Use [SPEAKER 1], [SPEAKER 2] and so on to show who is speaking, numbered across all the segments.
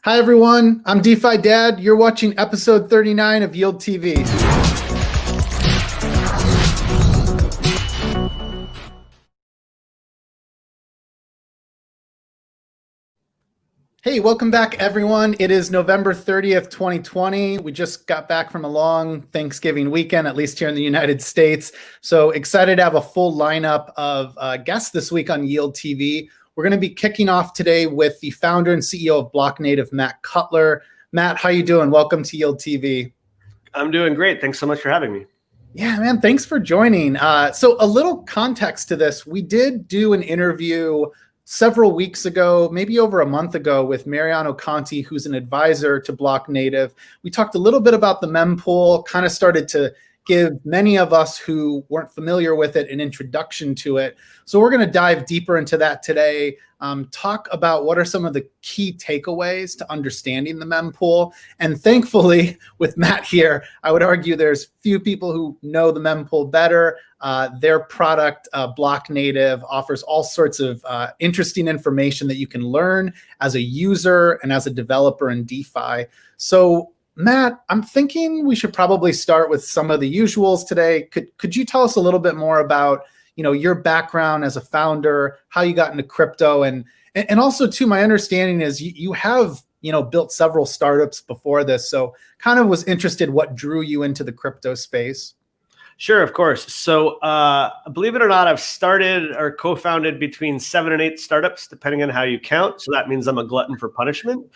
[SPEAKER 1] Hi, everyone. I'm DeFi Dad. You're watching episode 39 of Yield TV. Hey, welcome back, everyone. It is November 30th, 2020. We just got back from a long Thanksgiving weekend, at least here in the United States. So excited to have a full lineup of guests this week on Yield TV. We're going to be kicking off today with the founder and CEO of BlockNative, Matt Cutler. Matt, how you doing? Welcome to Yield TV.
[SPEAKER 2] I'm doing great. Thanks so much for having me.
[SPEAKER 1] Yeah, man, thanks for joining. So a little context to this. We did do an interview several weeks ago, maybe over a month ago, with Mariano Conti, who's an advisor to BlockNative. We talked a little bit about the mempool, kind of started to give many of us who weren't familiar with it an introduction to it. So we're going to dive deeper into that today, talk about what are some of the key takeaways to understanding the mempool. And thankfully, with Matt here, I would argue there's few people who know the mempool better. Their product, BlockNative, offers all sorts of interesting information that you can learn as a user and as a developer in DeFi. So Matt, I'm thinking we should probably start with some of the usuals today. Could you tell us a little bit more about, your background as a founder, how you got into crypto, and also too, my understanding is you have built several startups before this, so kind of was interested what drew you into the crypto space.
[SPEAKER 2] Sure, of course. So believe it or not, I've started or co-founded between 7 and 8 startups, depending on how you count. So that means I'm a glutton for punishment.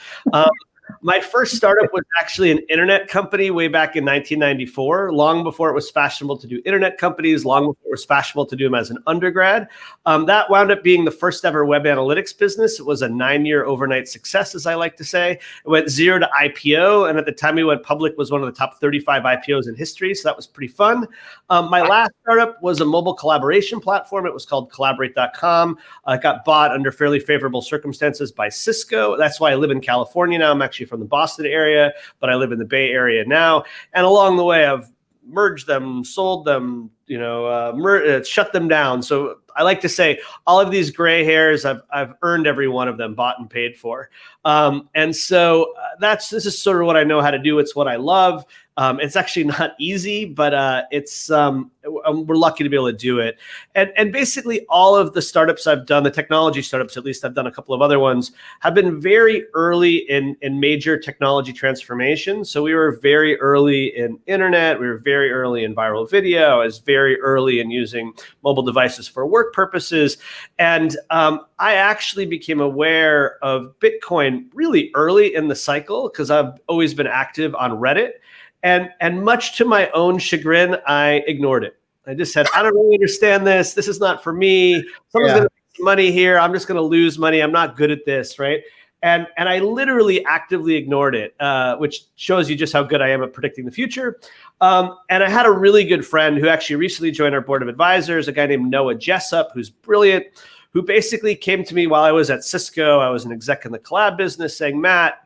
[SPEAKER 2] My first startup was actually an internet company way back in 1994, long before it was fashionable to do internet companies, long before it was fashionable to do them as an undergrad. That wound up being the first ever web analytics business. It was a 9-year overnight success, as I like to say. It went 0 to IPO, and at the time we went public was one of the top 35 IPOs in history, so that was pretty fun. My last startup was a mobile collaboration platform. It was called Collaborate.com. It got bought under fairly favorable circumstances by Cisco. That's why I live in California now. I'm actually from the Boston area, but I live in the Bay Area now. And along the way, I've merged them, sold them, shut them down. So I like to say all of these gray hairs, I've earned every one of them, bought and paid for. And so this is sort of what I know how to do. It's what I love. It's actually not easy, but we're lucky to be able to do it. And basically all of the startups I've done, the technology startups, at least I've done a couple of other ones, have been very early in major technology transformation. So we were very early in internet. We were very early in viral video. I was very early in using mobile devices for work purposes. And I actually became aware of Bitcoin really early in the cycle because I've always been active on Reddit. And much to my own chagrin, I ignored it. I just said, I don't really understand this. This is not for me. Someone's going to make money here. I'm just going to lose money. I'm not good at this, right? And I literally actively ignored it, which shows you just how good I am at predicting the future. And I had a really good friend who actually recently joined our board of advisors, a guy named Noah Jessup, who's brilliant, who basically came to me while I was at Cisco. I was an exec in the collab business saying, Matt,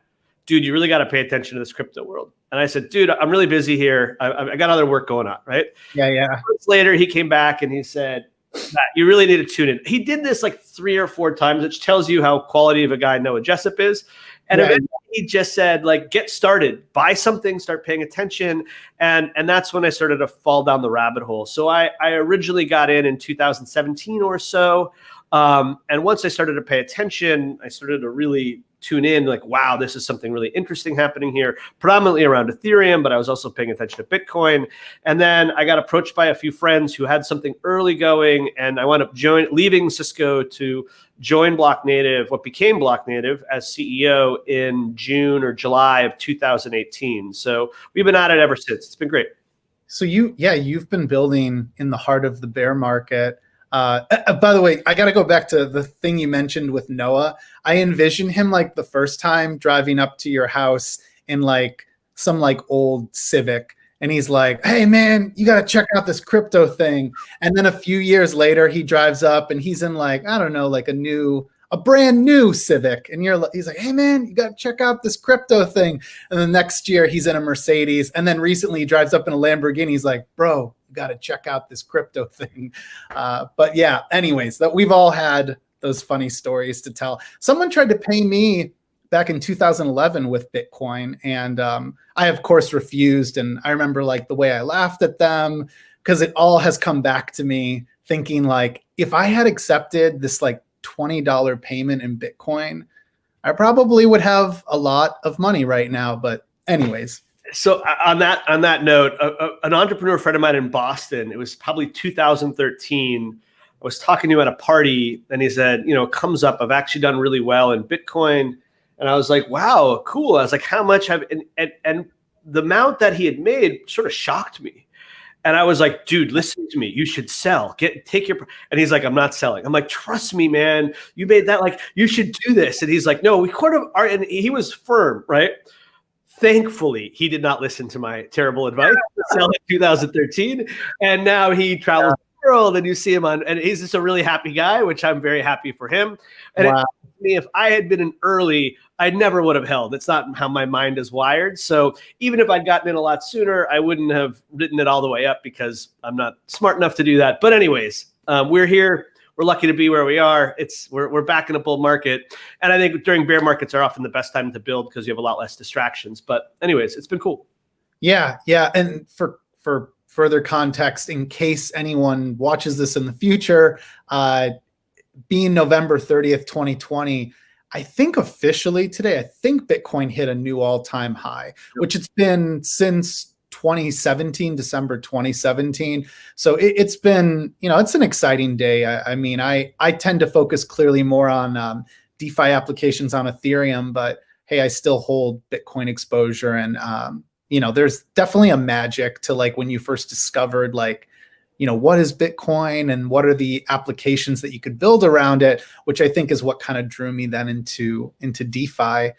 [SPEAKER 2] dude, you really got to pay attention to this crypto world. And I said, dude, I'm really busy here. I got other work going on, right?
[SPEAKER 1] Yeah.
[SPEAKER 2] Months later, he came back and he said, Matt, you really need to tune in. He did this like 3 or 4 times, which tells you how quality of a guy Noah Jessup is. And eventually he just said, like, get started, buy something, start paying attention. And that's when I started to fall down the rabbit hole. So I originally got in 2017 or so. And once I started to pay attention, I started to really tune in, like, wow, this is something really interesting happening here, predominantly around Ethereum, but I was also paying attention to Bitcoin. And then I got approached by a few friends who had something early going, and I wound up leaving Cisco to join BlockNative, what became BlockNative, as CEO in June or July of 2018. So we've been at it ever since. It's been great.
[SPEAKER 1] So you've been building in the heart of the bear market. By the way, I got to go back to the thing you mentioned with Noah. I envision him like the first time driving up to your house in like some like old Civic. And he's like, hey, man, you got to check out this crypto thing. And then a few years later, he drives up and he's in like, I don't know, like a brand new Civic. And he's like, hey, man, you got to check out this crypto thing. And then next year he's in a Mercedes. And then recently he drives up in a Lamborghini. He's like, bro, you got to check out this crypto thing. But yeah, anyways, we've all had those funny stories to tell. Someone tried to pay me back in 2011 with Bitcoin, and I of course refused. And I remember like the way I laughed at them, because it all has come back to me thinking like, if I had accepted this like $20 payment in Bitcoin, I probably would have a lot of money right now. But anyways.
[SPEAKER 2] So on that note, an entrepreneur friend of mine in Boston, it was probably 2013. I was talking to him at a party, and he said, it comes up, I've actually done really well in Bitcoin. And I was like, wow, cool. I was like, how much have, and the amount that he had made sort of shocked me. And I was like, dude, listen to me. You should sell. Take your. And he's like, I'm not selling. I'm like, trust me, man. You made that. Like, you should do this. And he's like, no, we kind of are. And he was firm, right? Thankfully, he did not listen to my terrible advice to sell in 2013. And now he travels the world, and you see him on. And he's just a really happy guy, which I'm very happy for him. And
[SPEAKER 1] wow.
[SPEAKER 2] If I had been an early, I never would have held. It's not how my mind is wired. So even if I'd gotten in a lot sooner, I wouldn't have written it all the way up, because I'm not smart enough to do that. But anyways, we're here. We're lucky to be where we are. We're back in a bull market. And I think during bear markets are often the best time to build, because you have a lot less distractions. But anyways, it's been cool.
[SPEAKER 1] Yeah. And for further context, in case anyone watches this in the future, being November 30th, 2020, I think officially today, I think Bitcoin hit a new all-time high, which it's been since 2017, December 2017. So it's been, it's an exciting day. I mean, I tend to focus clearly more on DeFi applications on Ethereum, but hey, I still hold Bitcoin exposure. And, there's definitely a magic to like when you first discovered like, what is Bitcoin and what are the applications that you could build around it, which I think is what kind of drew me then into DeFi.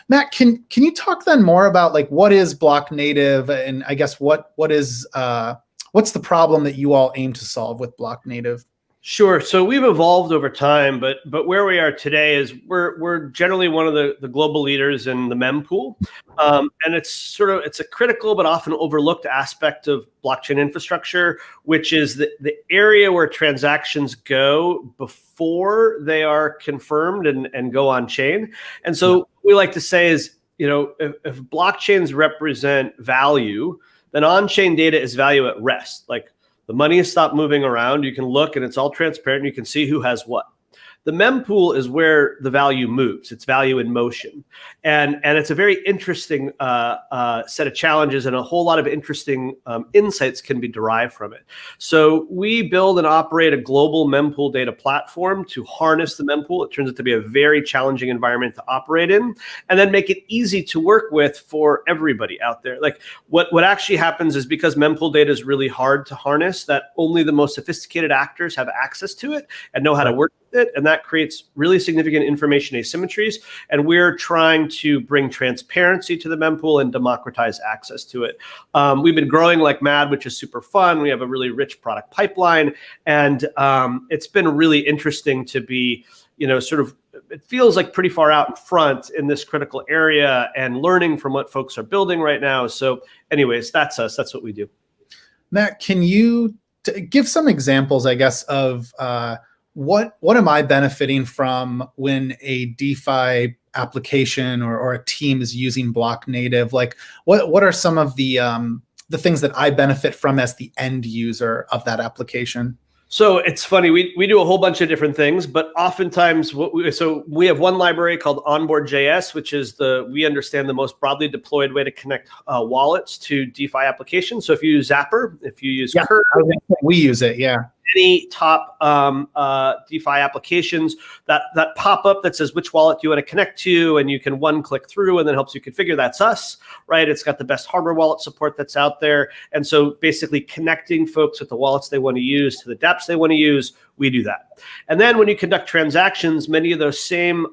[SPEAKER 1] Matt, can you talk then more about like what is BlockNative, and I guess what's the problem that you all aim to solve with BlockNative?
[SPEAKER 2] Sure. So we've evolved over time, but where we are today is we're generally one of the global leaders in the mempool, and it's a critical but often overlooked aspect of blockchain infrastructure, which is the area where transactions go before they are confirmed and go on chain. And so what we like to say is, if blockchains represent value, then on-chain data is value at rest. Like, the money has stopped moving around. You can look and it's all transparent. And you can see who has what. The mempool is where the value moves. It's value in motion. And it's a very interesting set of challenges, and a whole lot of interesting insights can be derived from it. So we build and operate a global mempool data platform to harness the mempool. It turns out to be a very challenging environment to operate in, and then make it easy to work with for everybody out there. Like what actually happens is, because mempool data is really hard to harness, that only the most sophisticated actors have access to it and know how to work with it. And that creates really significant information asymmetries. And we're trying to bring transparency to the mempool and democratize access to it. We've been growing like mad, which is super fun. We have a really rich product pipeline. And it's been really interesting to be, it feels like pretty far out in front in this critical area and learning from what folks are building right now. So anyways, that's us. That's what we do.
[SPEAKER 1] Matt, can you give some examples, I guess, of what am I benefiting from when a DeFi application or a team is using BlockNative? Like, what are some of the things that I benefit from as the end user of that application?
[SPEAKER 2] So it's funny, we do a whole bunch of different things, but oftentimes we have one library called Onboard.js, which is we understand the most broadly deployed way to connect wallets to DeFi applications. So if you use Zapper, if you use Curve,
[SPEAKER 1] we use it, yeah.
[SPEAKER 2] Any top DeFi applications that pop up that says which wallet do you want to connect to, and you can one click through and then helps you configure. That's us, right? It's got the best hardware wallet support that's out there. And so basically connecting folks with the wallets they want to use to the dApps they want to use, we do that. And then when you conduct transactions, many of those same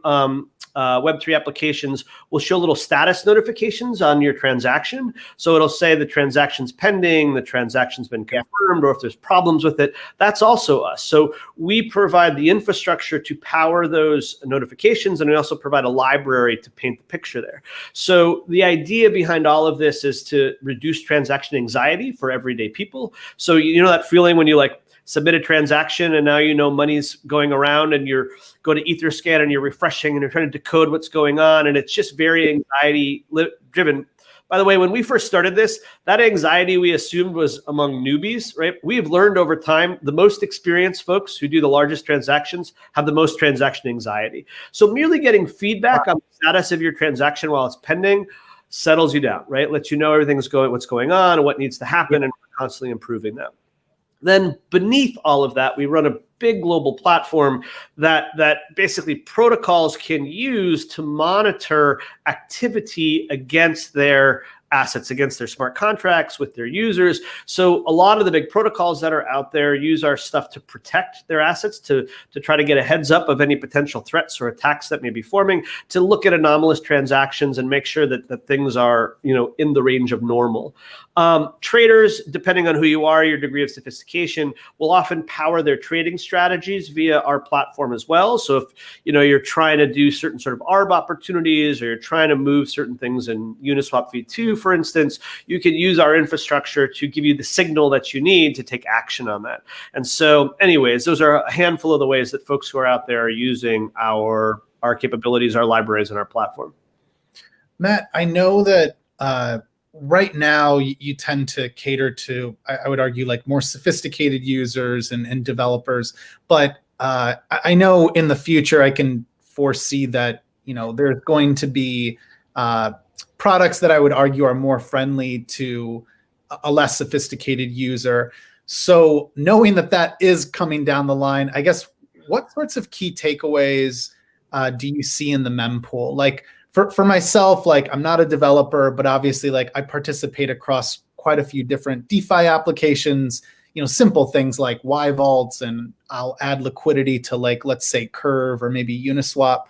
[SPEAKER 2] Web3 applications will show little status notifications on your transaction. So it'll say the transaction's pending, the transaction's been confirmed, or if there's problems with it. That's also us. So we provide the infrastructure to power those notifications, and we also provide a library to paint the picture there. So the idea behind all of this is to reduce transaction anxiety for everyday people. So you know that feeling when you submit a transaction and now you know money's going around and you're going to Etherscan and you're refreshing and you're trying to decode what's going on. And it's just very anxiety driven. By the way, when we first started this, that anxiety we assumed was among newbies, right? We've learned over time, the most experienced folks who do the largest transactions have the most transaction anxiety. So merely getting feedback on the status of your transaction while it's pending settles you down, right? Lets you know what's going on and what needs to happen, and constantly improving that. Then beneath all of that, we run a big global platform that basically protocols can use to monitor activity against their assets, against their smart contracts with their users. So a lot of the big protocols that are out there use our stuff to protect their assets, to try to get a heads up of any potential threats or attacks that may be forming, to look at anomalous transactions and make sure that things are, in the range of normal. Traders, depending on who you are, your degree of sophistication, will often power their trading strategies via our platform as well. So if you're trying to do certain sort of ARB opportunities, or you're trying to move certain things in Uniswap v2, for instance, you can use our infrastructure to give you the signal that you need to take action on that. And so anyways, those are a handful of the ways that folks who are out there are using our capabilities, our libraries, and our platform.
[SPEAKER 1] Matt, I know that right now you tend to cater to, I would argue, like more sophisticated users and developers, but I know in the future I can foresee that there's going to be products that I would argue are more friendly to a less sophisticated user. So knowing that is coming down the line, I guess, what sorts of key takeaways do you see in the mempool? Like for myself, like I'm not a developer, but obviously like I participate across quite a few different DeFi applications, simple things like Y vaults, and I'll add liquidity to, like, let's say Curve or maybe Uniswap.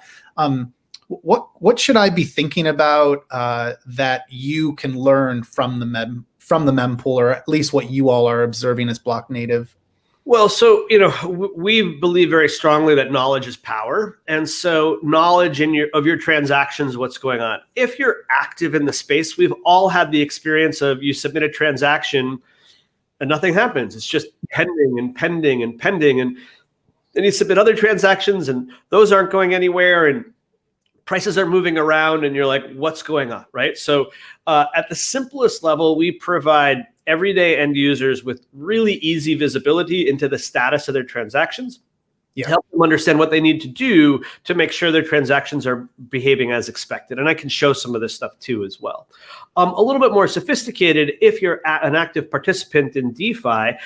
[SPEAKER 1] What should I be thinking about that you can learn from the mempool, or at least what you all are observing as BlockNative?
[SPEAKER 2] Well, so, we believe very strongly that knowledge is power. And so knowledge of your transactions, what's going on. If you're active in the space, we've all had the experience of you submit a transaction and nothing happens. It's just pending and pending and pending. And then you submit other transactions and those aren't going anywhere, and prices are moving around, and you're like, what's going on, right? So at the simplest level, we provide everyday end users with really easy visibility into the status of their transactions, to help them understand what they need to do to make sure their transactions are behaving as expected. And I can show some of this stuff too as well. A little bit more sophisticated, if you're an active participant in DeFi,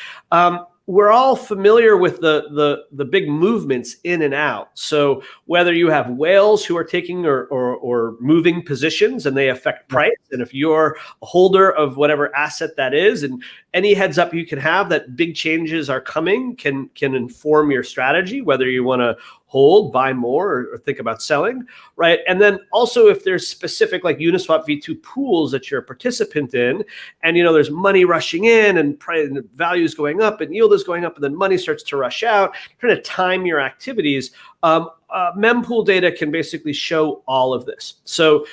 [SPEAKER 2] we're all familiar with the big movements in and out. So whether you have whales who are taking or moving positions and they affect price, and if you're a holder of whatever asset that is, and any heads up you can have that big changes are coming can inform your strategy, whether you want to hold, buy more, or think about selling, right? And then also if there's specific like Uniswap v2 pools that you're a participant in, and there's money rushing in and value is going up and yield is going up, and then money starts to rush out, trying to time your activities, mempool data can basically show all of this. So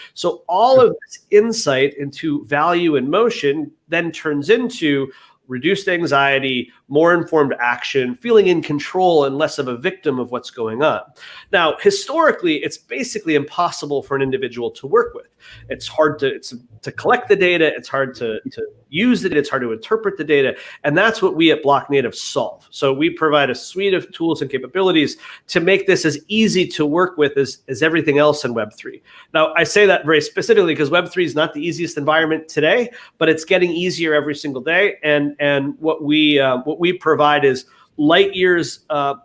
[SPEAKER 2] all of this insight into value in motion then turns into reduced anxiety, more informed action, feeling in control and less of a victim of what's going on. Now, historically, it's basically impossible for an individual to work with. It's hard to collect the data. It's hard to use it. It's hard to interpret the data. And that's what we at BlockNative solve. So we provide a suite of tools and capabilities to make this as easy to work with as everything else in Web3. Now, I say that very specifically because Web3 is not the easiest environment today, but it's getting easier every single day. And what we provide is light years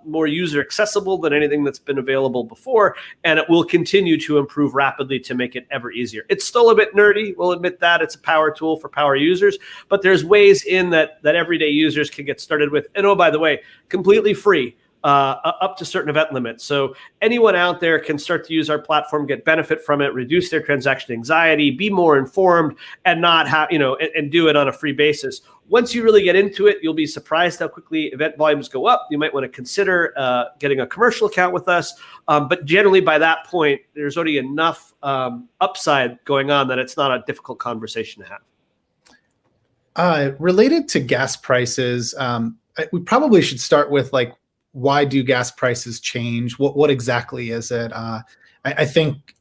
[SPEAKER 2] more user accessible than anything that's been available before, and it will continue to improve rapidly to make it ever easier. It's still a bit nerdy, we'll admit that. It's a power tool for power users, but there's ways in that everyday users can get started with. And oh, by the way, completely free. Up to certain event limits. So anyone out there can start to use our platform, get benefit from it, reduce their transaction anxiety, be more informed, and not have, and do it on a free basis. Once you really get into it, you'll be surprised how quickly event volumes go up. You might want to consider getting a commercial account with us. But generally by that point, there's already enough upside going on that it's not a difficult conversation to have.
[SPEAKER 1] Related to gas prices, we probably should start with like, why do gas prices change? What exactly is it? I think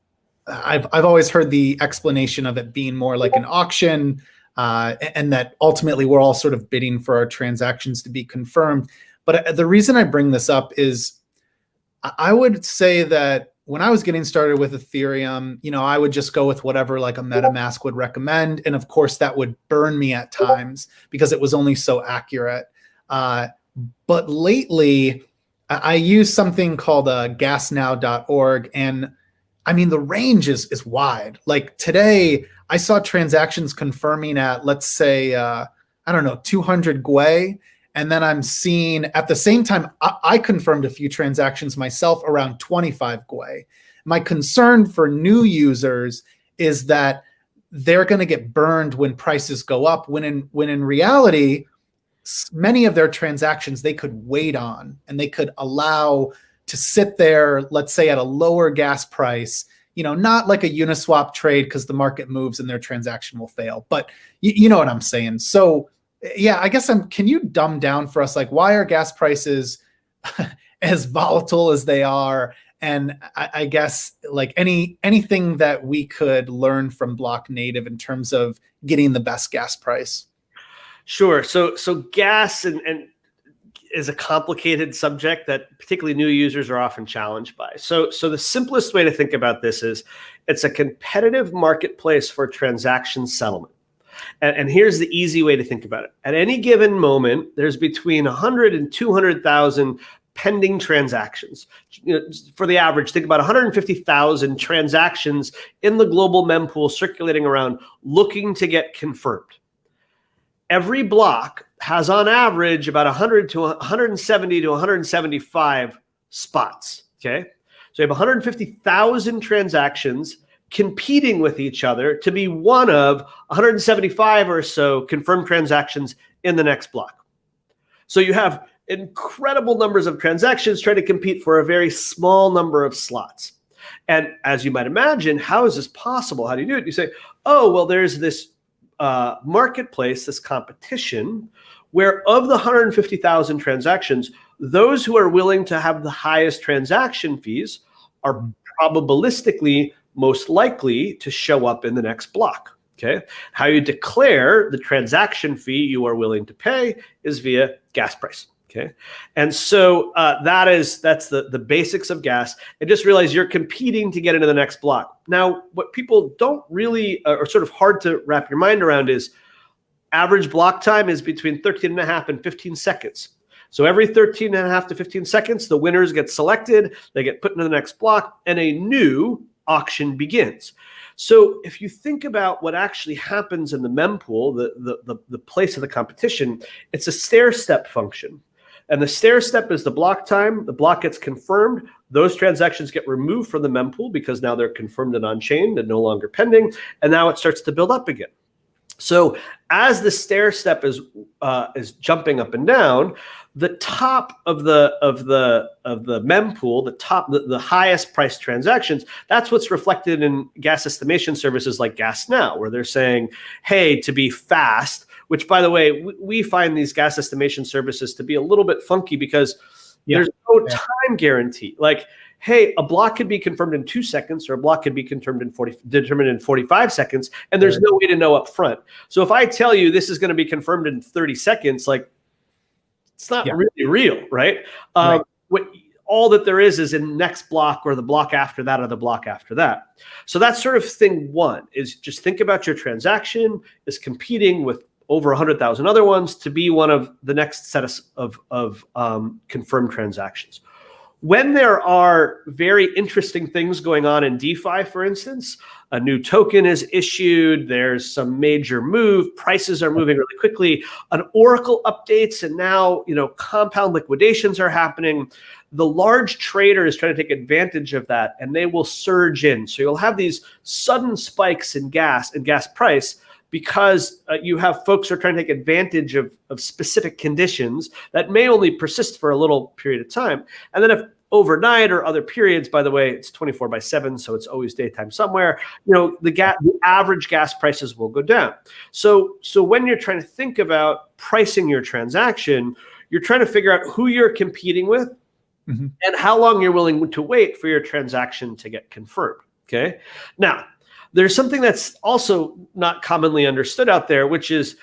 [SPEAKER 1] I've always heard the explanation of it being more like an auction, and that ultimately we're all sort of bidding for our transactions to be confirmed. But the reason I bring this up is I would say that when I was getting started with Ethereum, I would just go with whatever like a MetaMask would recommend. And of course that would burn me at times because it was only so accurate. But lately I use something called gasnow.org. And I mean, the range is wide. Like today I saw transactions confirming at, let's say, I don't know, 200 Gwei. And then I'm seeing at the same time, I confirmed a few transactions myself around 25 Gwei. My concern for new users is that they're going to get burned when prices go up, when in reality, many of their transactions they could wait on and they could allow to sit there, let's say at a lower gas price, not like a Uniswap trade because the market moves and their transaction will fail. But you know what I'm saying? So yeah, I guess can you dumb down for us, like, why are gas prices as volatile as they are? And I guess like anything that we could learn from BlockNative in terms of getting the best gas price.
[SPEAKER 2] Sure. So gas and is a complicated subject that particularly new users are often challenged by. So the simplest way to think about this is it's a competitive marketplace for transaction settlement. And here's the easy way to think about it. At any given moment, there's between 100 and 200,000 pending transactions. For the average, think about 150,000 transactions in the global mempool circulating around looking to get confirmed. Every block has on average about 100 to 170 to 175 spots, okay? So you have 150,000 transactions competing with each other to be one of 175 or so confirmed transactions in the next block. So you have incredible numbers of transactions trying to compete for a very small number of slots. And as you might imagine, how is this possible? How do you do it? You say, oh, well, there's this marketplace, this competition, where of the 150,000 transactions, those who are willing to have the highest transaction fees are probabilistically most likely to show up in the next block. Okay. How you declare the transaction fee you are willing to pay is via gas price. Okay. And so that's the basics of gas. And just realize you're competing to get into the next block. Now, what people don't really, or sort of hard to wrap your mind around, is average block time is between 13.5 and 15 seconds. So every 13.5 to 15 seconds, the winners get selected, they get put into the next block, and a new auction begins. So if you think about what actually happens in the mempool, the place of the competition, it's a stair-step function. And the stair-step is the block time. The block gets confirmed. Those transactions get removed from the mempool because now they're confirmed and on-chain and no longer pending. And now it starts to build up again. So as the stair-step is jumping up and down, the top of the mempool, the highest priced transactions, that's what's reflected in gas estimation services like GasNow, where they're saying, hey, to be fast, which, by the way, we find these gas estimation services to be a little bit funky because there's no time guarantee. Like, hey, a block could be confirmed in 2 seconds, or a block could be determined in 45 seconds, and there's no way to know up front. So if I tell you this is going to be confirmed in 30 seconds, like, it's not really real, right? All that there is in next block or the block after that or the block after that. So that's sort of thing one, is just think about your transaction is competing with over 100,000 other ones to be one of the next set of confirmed transactions. When there are very interesting things going on in DeFi, for instance, a new token is issued, there's some major move, prices are moving really quickly, an Oracle updates, and now compound liquidations are happening. The large trader is trying to take advantage of that, and they will surge in. So you'll have these sudden spikes in gas price because you have folks who are trying to take advantage of specific conditions that may only persist for a little period of time. And then if overnight or other periods, by the way, it's 24/7, so it's always daytime somewhere, the average gas prices will go down. So when you're trying to think about pricing your transaction, you're trying to figure out who you're competing with and how long you're willing to wait for your transaction to get confirmed. Okay. Now, there's something that's also not commonly understood out there, which is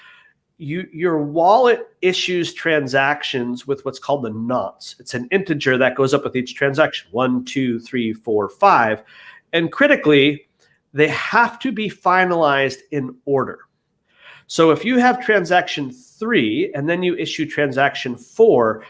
[SPEAKER 2] your wallet issues transactions with what's called the nonce. It's an integer that goes up with each transaction, 1, 2, 3, 4, 5. And critically, they have to be finalized in order. So if you have transaction 3 and then you issue transaction 4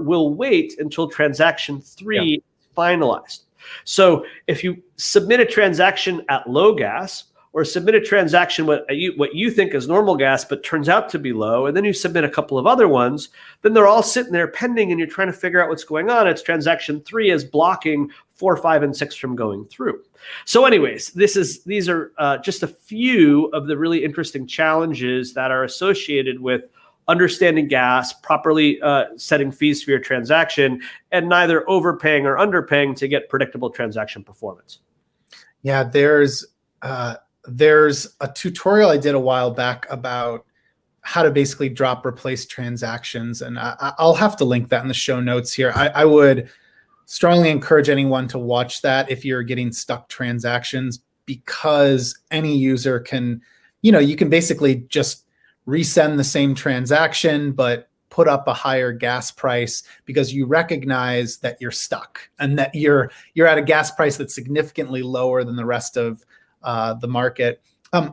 [SPEAKER 2] will wait until transaction 3 is finalized. So if you submit a transaction at low gas, or submit a transaction what you think is normal gas, but turns out to be low, and then you submit a couple of other ones, then they're all sitting there pending, and you're trying to figure out what's going on. It's transaction 3 is blocking 4, 5, and 6 from going through. So anyways, these are just a few of the really interesting challenges that are associated with understanding gas, properly setting fees for your transaction, and neither overpaying or underpaying to get predictable transaction performance.
[SPEAKER 1] Yeah, there's a tutorial I did a while back about how to basically drop replace transactions. And I'll have to link that in the show notes here. I would strongly encourage anyone to watch that if you're getting stuck transactions, because any user can, you can basically just resend the same transaction, but put up a higher gas price because you recognize that you're stuck and that you're at a gas price that's significantly lower than the rest of the market.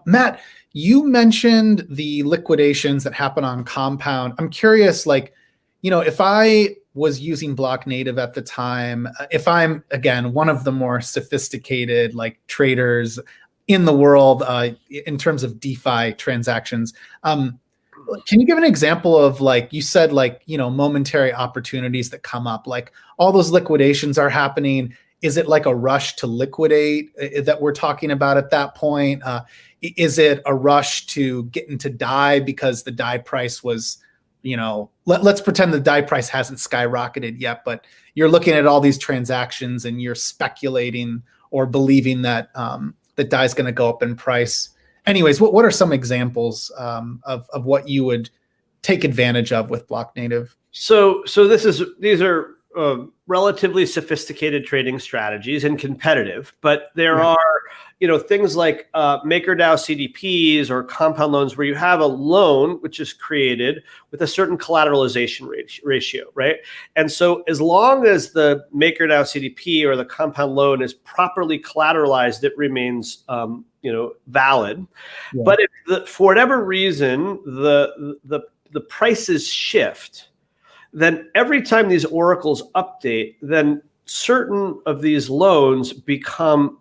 [SPEAKER 1] Matt, you mentioned the liquidations that happen on Compound. I'm curious, if I was using BlockNative at the time, if I'm, again, one of the more sophisticated traders in the world in terms of DeFi transactions, can you give an example of you said momentary opportunities that come up, all those liquidations are happening? Is it like a rush to liquidate that we're talking about at that point? Is it a rush to get into DAI because the DAI price was, let's pretend the DAI price hasn't skyrocketed yet, but you're looking at all these transactions and you're speculating or believing that that DAI is going to go up in price. Anyways, what are some examples of what you would take advantage of with BlockNative?
[SPEAKER 2] So these are relatively sophisticated trading strategies and competitive, but there are things like MakerDAO CDPs or compound loans where you have a loan which is created with a certain collateralization ratio, right? And so as long as the MakerDAO CDP or the compound loan is properly collateralized, it remains valid. Yeah. But if for whatever reason the prices shift, then every time these oracles update, then certain of these loans become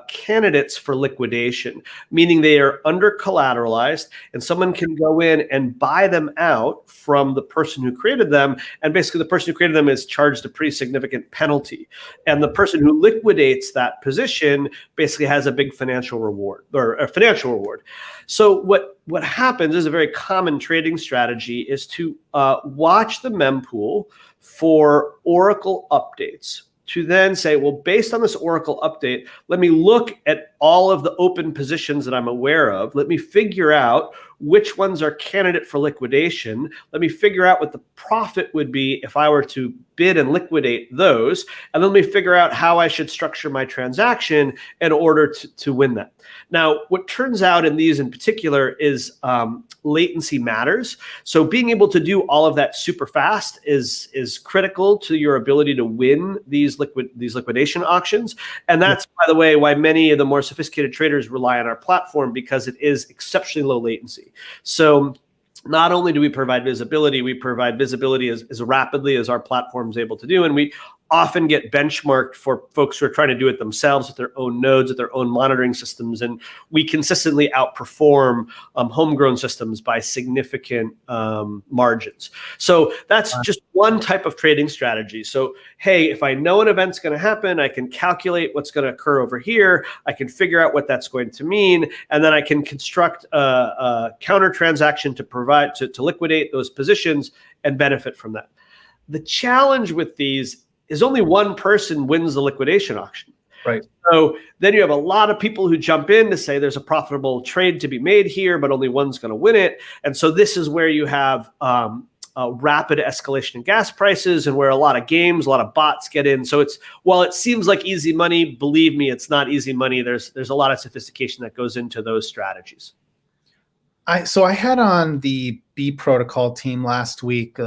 [SPEAKER 2] candidates for liquidation, meaning they are under collateralized and someone can go in and buy them out from the person who created them. And basically the person who created them is charged a pretty significant penalty. And the person who liquidates that position basically has a big financial reward or a financial reward. So what happens is a very common trading strategy is to watch the mempool for Oracle updates, to then say, well, based on this Oracle update, let me look at all of the open positions that I'm aware of. Let me figure out which ones are candidate for liquidation. Let me figure out what the profit would be if I were to bid and liquidate those. And then let me figure out how I should structure my transaction in order to win that. Now, what turns out in these in particular is latency matters. So being able to do all of that super fast is critical to your ability to win these liquidation auctions. And that's, by the way, why many of the more sophisticated traders rely on our platform, because it is exceptionally low latency. So not only do we provide visibility, we provide visibility as rapidly as our platform is able to do. And we often get benchmarked for folks who are trying to do it themselves with their own nodes, with their own monitoring systems. And we consistently outperform homegrown systems by significant margins. So that's just one type of trading strategy. So, hey, if I know an event's going to happen, I can calculate what's going to occur over here. I can figure out what that's going to mean. And then I can construct a counter transaction to provide, to liquidate those positions and benefit from that. The challenge with these is only one person wins the liquidation auction.
[SPEAKER 1] Right.
[SPEAKER 2] So then you have a lot of people who jump in to say there's a profitable trade to be made here, but only one's going to win it. And so this is where you have a rapid escalation in gas prices and where a lot of games, a lot of bots get in. So while it seems like easy money, believe me, it's not easy money. There's a lot of sophistication that goes into those strategies.
[SPEAKER 1] So I had on the B protocol team last week.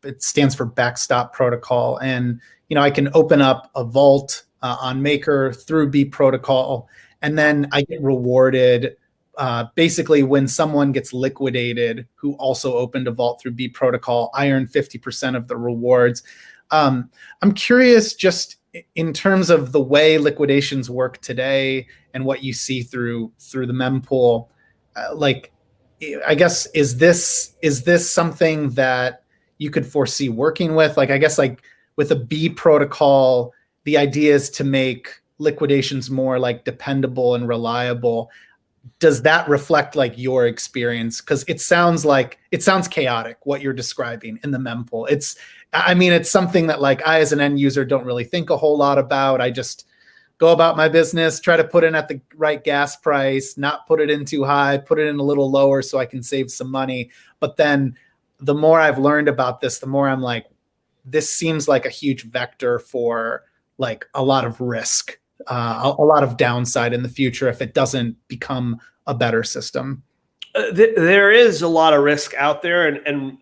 [SPEAKER 1] It stands for Backstop Protocol, and I can open up a vault on Maker through B protocol, and then I get rewarded. Basically, when someone gets liquidated who also opened a vault through B protocol, I earn 50% of the rewards. I'm curious, just in terms of the way liquidations work today and what you see through the mempool, I guess, is this something that you could foresee working with? I guess with a B protocol, the idea is to make liquidations more dependable and reliable. Does that reflect your experience? Because it sounds chaotic what you're describing in the mempool. It's something that I as an end user don't really think a whole lot about. I just go about my business, try to put in at the right gas price, not put it in too high, put it in a little lower so I can save some money. But then the more I've learned about this, the more I'm this seems like a huge vector for a lot of risk, a lot of downside in the future if it doesn't become a better system.
[SPEAKER 2] There is a lot of risk out there, and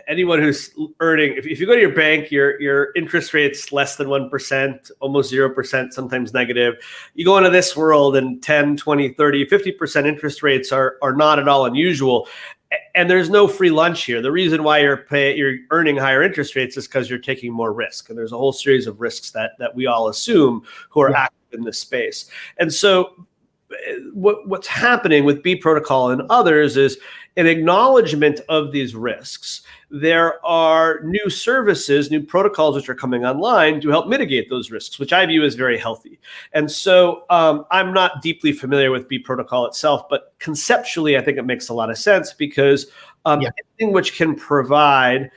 [SPEAKER 2] anyone who's earning, if you go to your bank, your interest rate's less than 1%, almost 0%, sometimes negative. You go into this world and 10, 20, 30, 50% interest rates are not at all unusual. And there's no free lunch here. The reason why you're earning higher interest rates is because you're taking more risk. And there's a whole series of risks that we all assume who are active in this space. And so what's happening with B protocol and others is an acknowledgement of these risks. There are new services, new protocols which are coming online to help mitigate those risks, which I view as very healthy. And so I'm not deeply familiar with B protocol itself, but conceptually, I think it makes a lot of sense because anything which can provide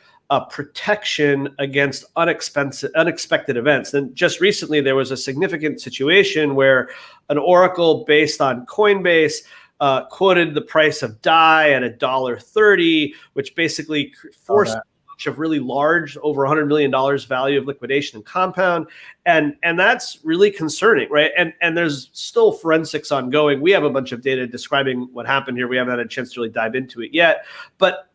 [SPEAKER 2] protection against unexpected events. And just recently, there was a significant situation where an oracle based on Coinbase quoted the price of DAI at $1.30, which basically forced a bunch of really large, over $100 million value of liquidation and compound. And that's really concerning, right? And there's still forensics ongoing. We have a bunch of data describing what happened here. We haven't had a chance to really dive into it yet. But,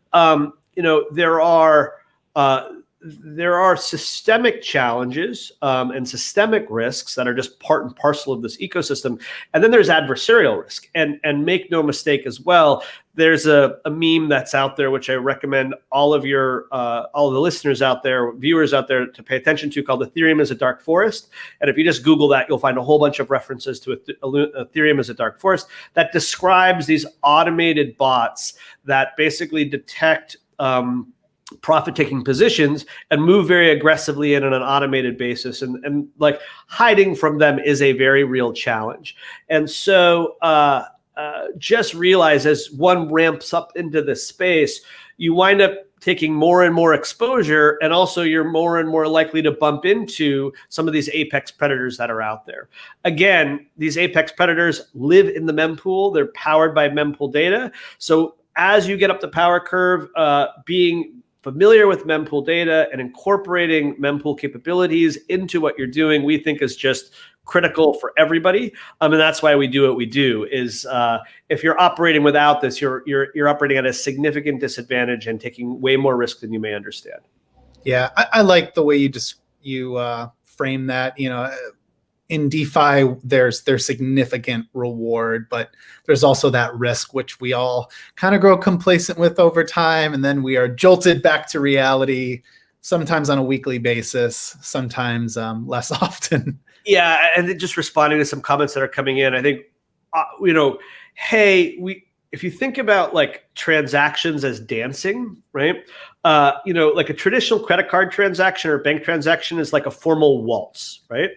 [SPEAKER 2] there are systemic challenges and systemic risks that are just part and parcel of this ecosystem. And then there's adversarial risk. And make no mistake as well, there's a meme that's out there, which I recommend all of the listeners out there, viewers out there to pay attention to, called Ethereum as a Dark Forest. And if you just Google that, you'll find a whole bunch of references to Ethereum as a Dark Forest that describes these automated bots that basically detect profit-taking positions and move very aggressively in on an automated basis. And hiding from them is a very real challenge. And so just realize as one ramps up into this space, you wind up taking more and more exposure, and also you're more and more likely to bump into some of these apex predators that are out there. Again, these apex predators live in the mempool. They're powered by mempool data. So as you get up the power curve, being familiar with mempool data and incorporating mempool capabilities into what you're doing, we think is just critical for everybody. And that's why we do what we do. Is if you're operating without this, you're operating at a significant disadvantage and taking way more risk than you may understand.
[SPEAKER 1] Yeah, I like the way you frame that. In DeFi, there's significant reward, but there's also that risk, which we all kind of grow complacent with over time. And then we are jolted back to reality, sometimes on a weekly basis, sometimes less often.
[SPEAKER 2] Yeah. And then just responding to some comments that are coming in, I think, if you think about transactions as dancing, right? Like a traditional credit card transaction or bank transaction is like a formal waltz, right?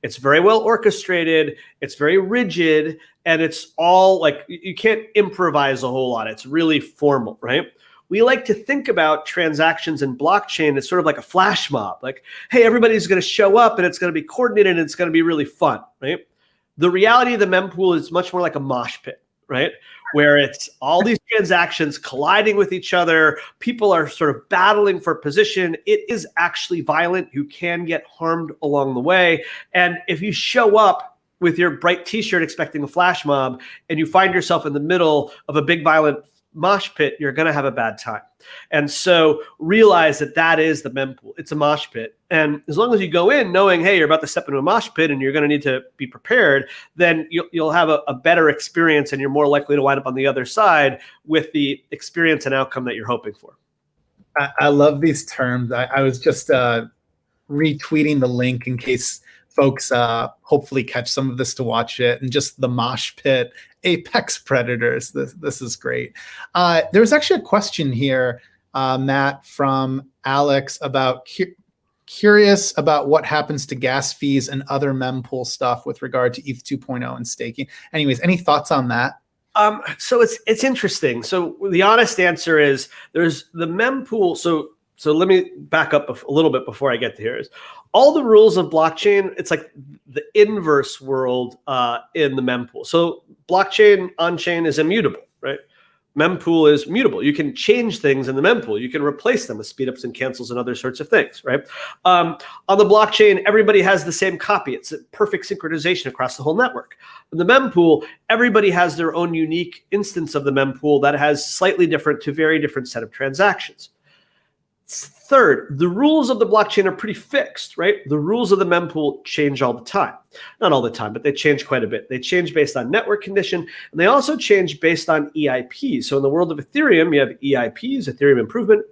[SPEAKER 2] It's very well orchestrated. It's very rigid. And it's all you can't improvise a whole lot. It's really formal, right? we like to think about transactions in blockchain as sort of like a flash mob. Like, hey, everybody's going to show up and it's going to be coordinated and it's going to be really fun, right? The reality of the mempool is much more like a mosh pit, right? Where it's all these transactions colliding with each other. People are sort of battling for position. It is actually violent. You can get harmed along the way. And if you show up with your bright t-shirt expecting a flash mob and you find yourself in the middle of a big violent mosh pit, you're going to have a bad time. And so realize that that is the mempool. It's a mosh pit. And as long as you go in knowing, hey, you're about to step into a mosh pit and you're going to need to be prepared, then you'll have a better experience and you're more likely to wind up on the other side with the experience and outcome that you're hoping for.
[SPEAKER 1] I love these terms. I was just retweeting the link in case folks hopefully catch some of this to watch it, and just the mosh pit, apex predators. This is great. There's actually a question here, Matt, from Alex about curious about what happens to gas fees and other mempool stuff with regard to ETH 2.0 and staking. Anyways, any thoughts on that?
[SPEAKER 2] So it's interesting. So the honest answer is there's the mempool. So let me back up a little bit before I get to here. Is all the rules of blockchain, it's like the inverse world in the mempool. So blockchain on-chain is immutable, right? Mempool is mutable. You can change things in the mempool. You can replace them with speedups and cancels and other sorts of things, right? On the blockchain, everybody has the same copy. It's a perfect synchronization across the whole network. In the mempool, everybody has their own unique instance of the mempool that has slightly different to very different set of transactions. Third, the rules of the blockchain are pretty fixed, right? The rules of the mempool change all the time. Not all the time, but they change quite a bit. They change based on network condition, and they also change based on EIPs. So in the world of Ethereum, you have EIPs, Ethereum Improvement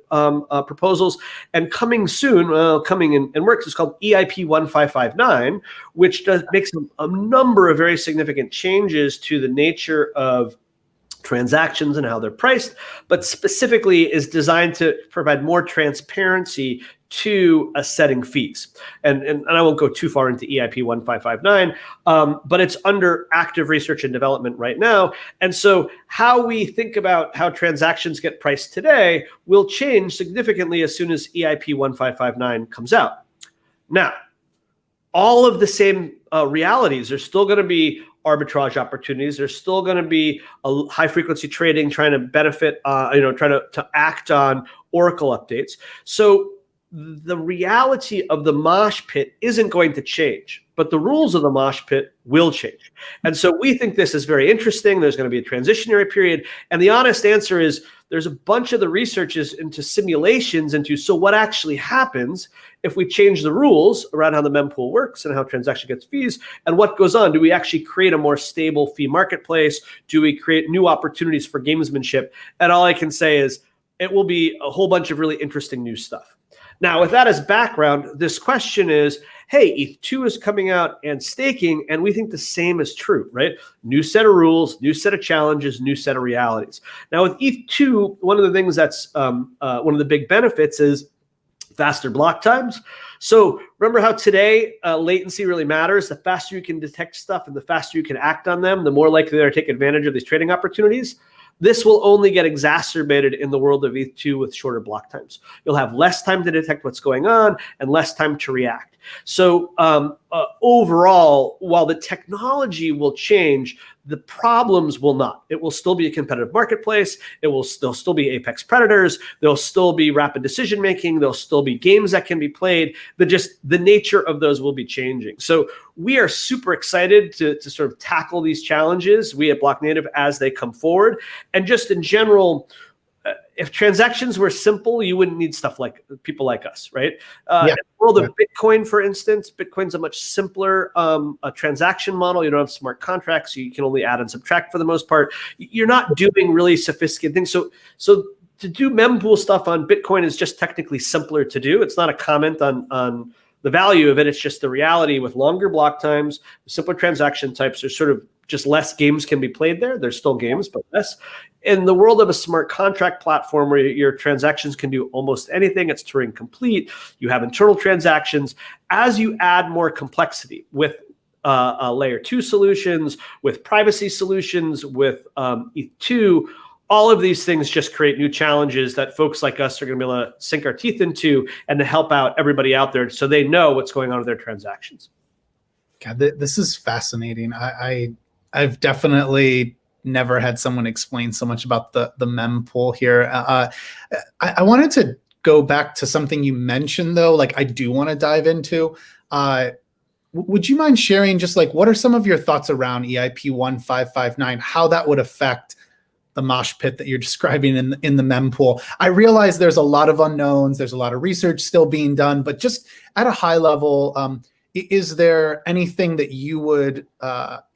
[SPEAKER 2] Proposals, and coming soon, coming in works, is called EIP 1559, which makes a number of very significant changes to the nature of transactions and how they're priced, but specifically is designed to provide more transparency to setting fees. And I won't go too far into EIP 1559, but it's under active research and development right now. And so how we think about how transactions get priced today will change significantly as soon as EIP 1559 comes out. Now, all of the same realities are still going to be arbitrage opportunities. There's still going to be a high frequency trading trying to benefit, trying to act on Oracle updates. So the reality of the mosh pit isn't going to change, but the rules of the mosh pit will change. And so we think this is very interesting. There's going to be a transitionary period. And the honest answer is there's a bunch of the researches into simulations into, so what actually happens if we change the rules around how the mempool works and how transaction gets fees, and what goes on? Do we actually create a more stable fee marketplace? Do we create new opportunities for gamesmanship? And all I can say is it will be a whole bunch of really interesting new stuff. Now, with that as background, this question is, hey, ETH2 is coming out and staking, and we think the same is true, right? New set of rules, new set of challenges, new set of realities. Now, with ETH2, one of the things that's one of the big benefits is faster block times. So remember how today latency really matters. The faster you can detect stuff and the faster you can act on them, the more likely they are to take advantage of these trading opportunities. This will only get exacerbated in the world of ETH2 with shorter block times. You'll have less time to detect what's going on and less time to react. So overall, while the technology will change, the problems will not. It will still be a competitive marketplace. There'll still be apex predators. There'll still be rapid decision making. There'll still be games that can be played. The nature of those will be changing. So we are super excited to sort of tackle these challenges, we at BlockNative, as they come forward. And just in general, if transactions were simple, you wouldn't need stuff like people like us, right? In the world of Bitcoin, for instance, Bitcoin's a much simpler a transaction model. You don't have smart contracts, so you can only add and subtract for the most part. You're not doing really sophisticated things. So to do mempool stuff on Bitcoin is just technically simpler to do. It's not a comment on the value of it. It's just the reality with longer block times, simpler transaction types. There's sort of just less games can be played there. There's still games, but less. In the world of a smart contract platform where your transactions can do almost anything, it's Turing complete. You have internal transactions. As you add more complexity with layer 2 solutions, with privacy solutions, with ETH2, all of these things just create new challenges that folks like us are going to be able to sink our teeth into and to help out everybody out there so they know what's going on with their transactions.
[SPEAKER 1] God, this is fascinating. I've definitely never had someone explain so much about the mempool here. I wanted to go back to something you mentioned, though, like I do want to dive into. Would you mind sharing just like what are some of your thoughts around EIP 1559, how that would affect the mosh pit that you're describing in the mempool? I realize there's a lot of unknowns, there's a lot of research still being done, but just at a high level, is there anything that you would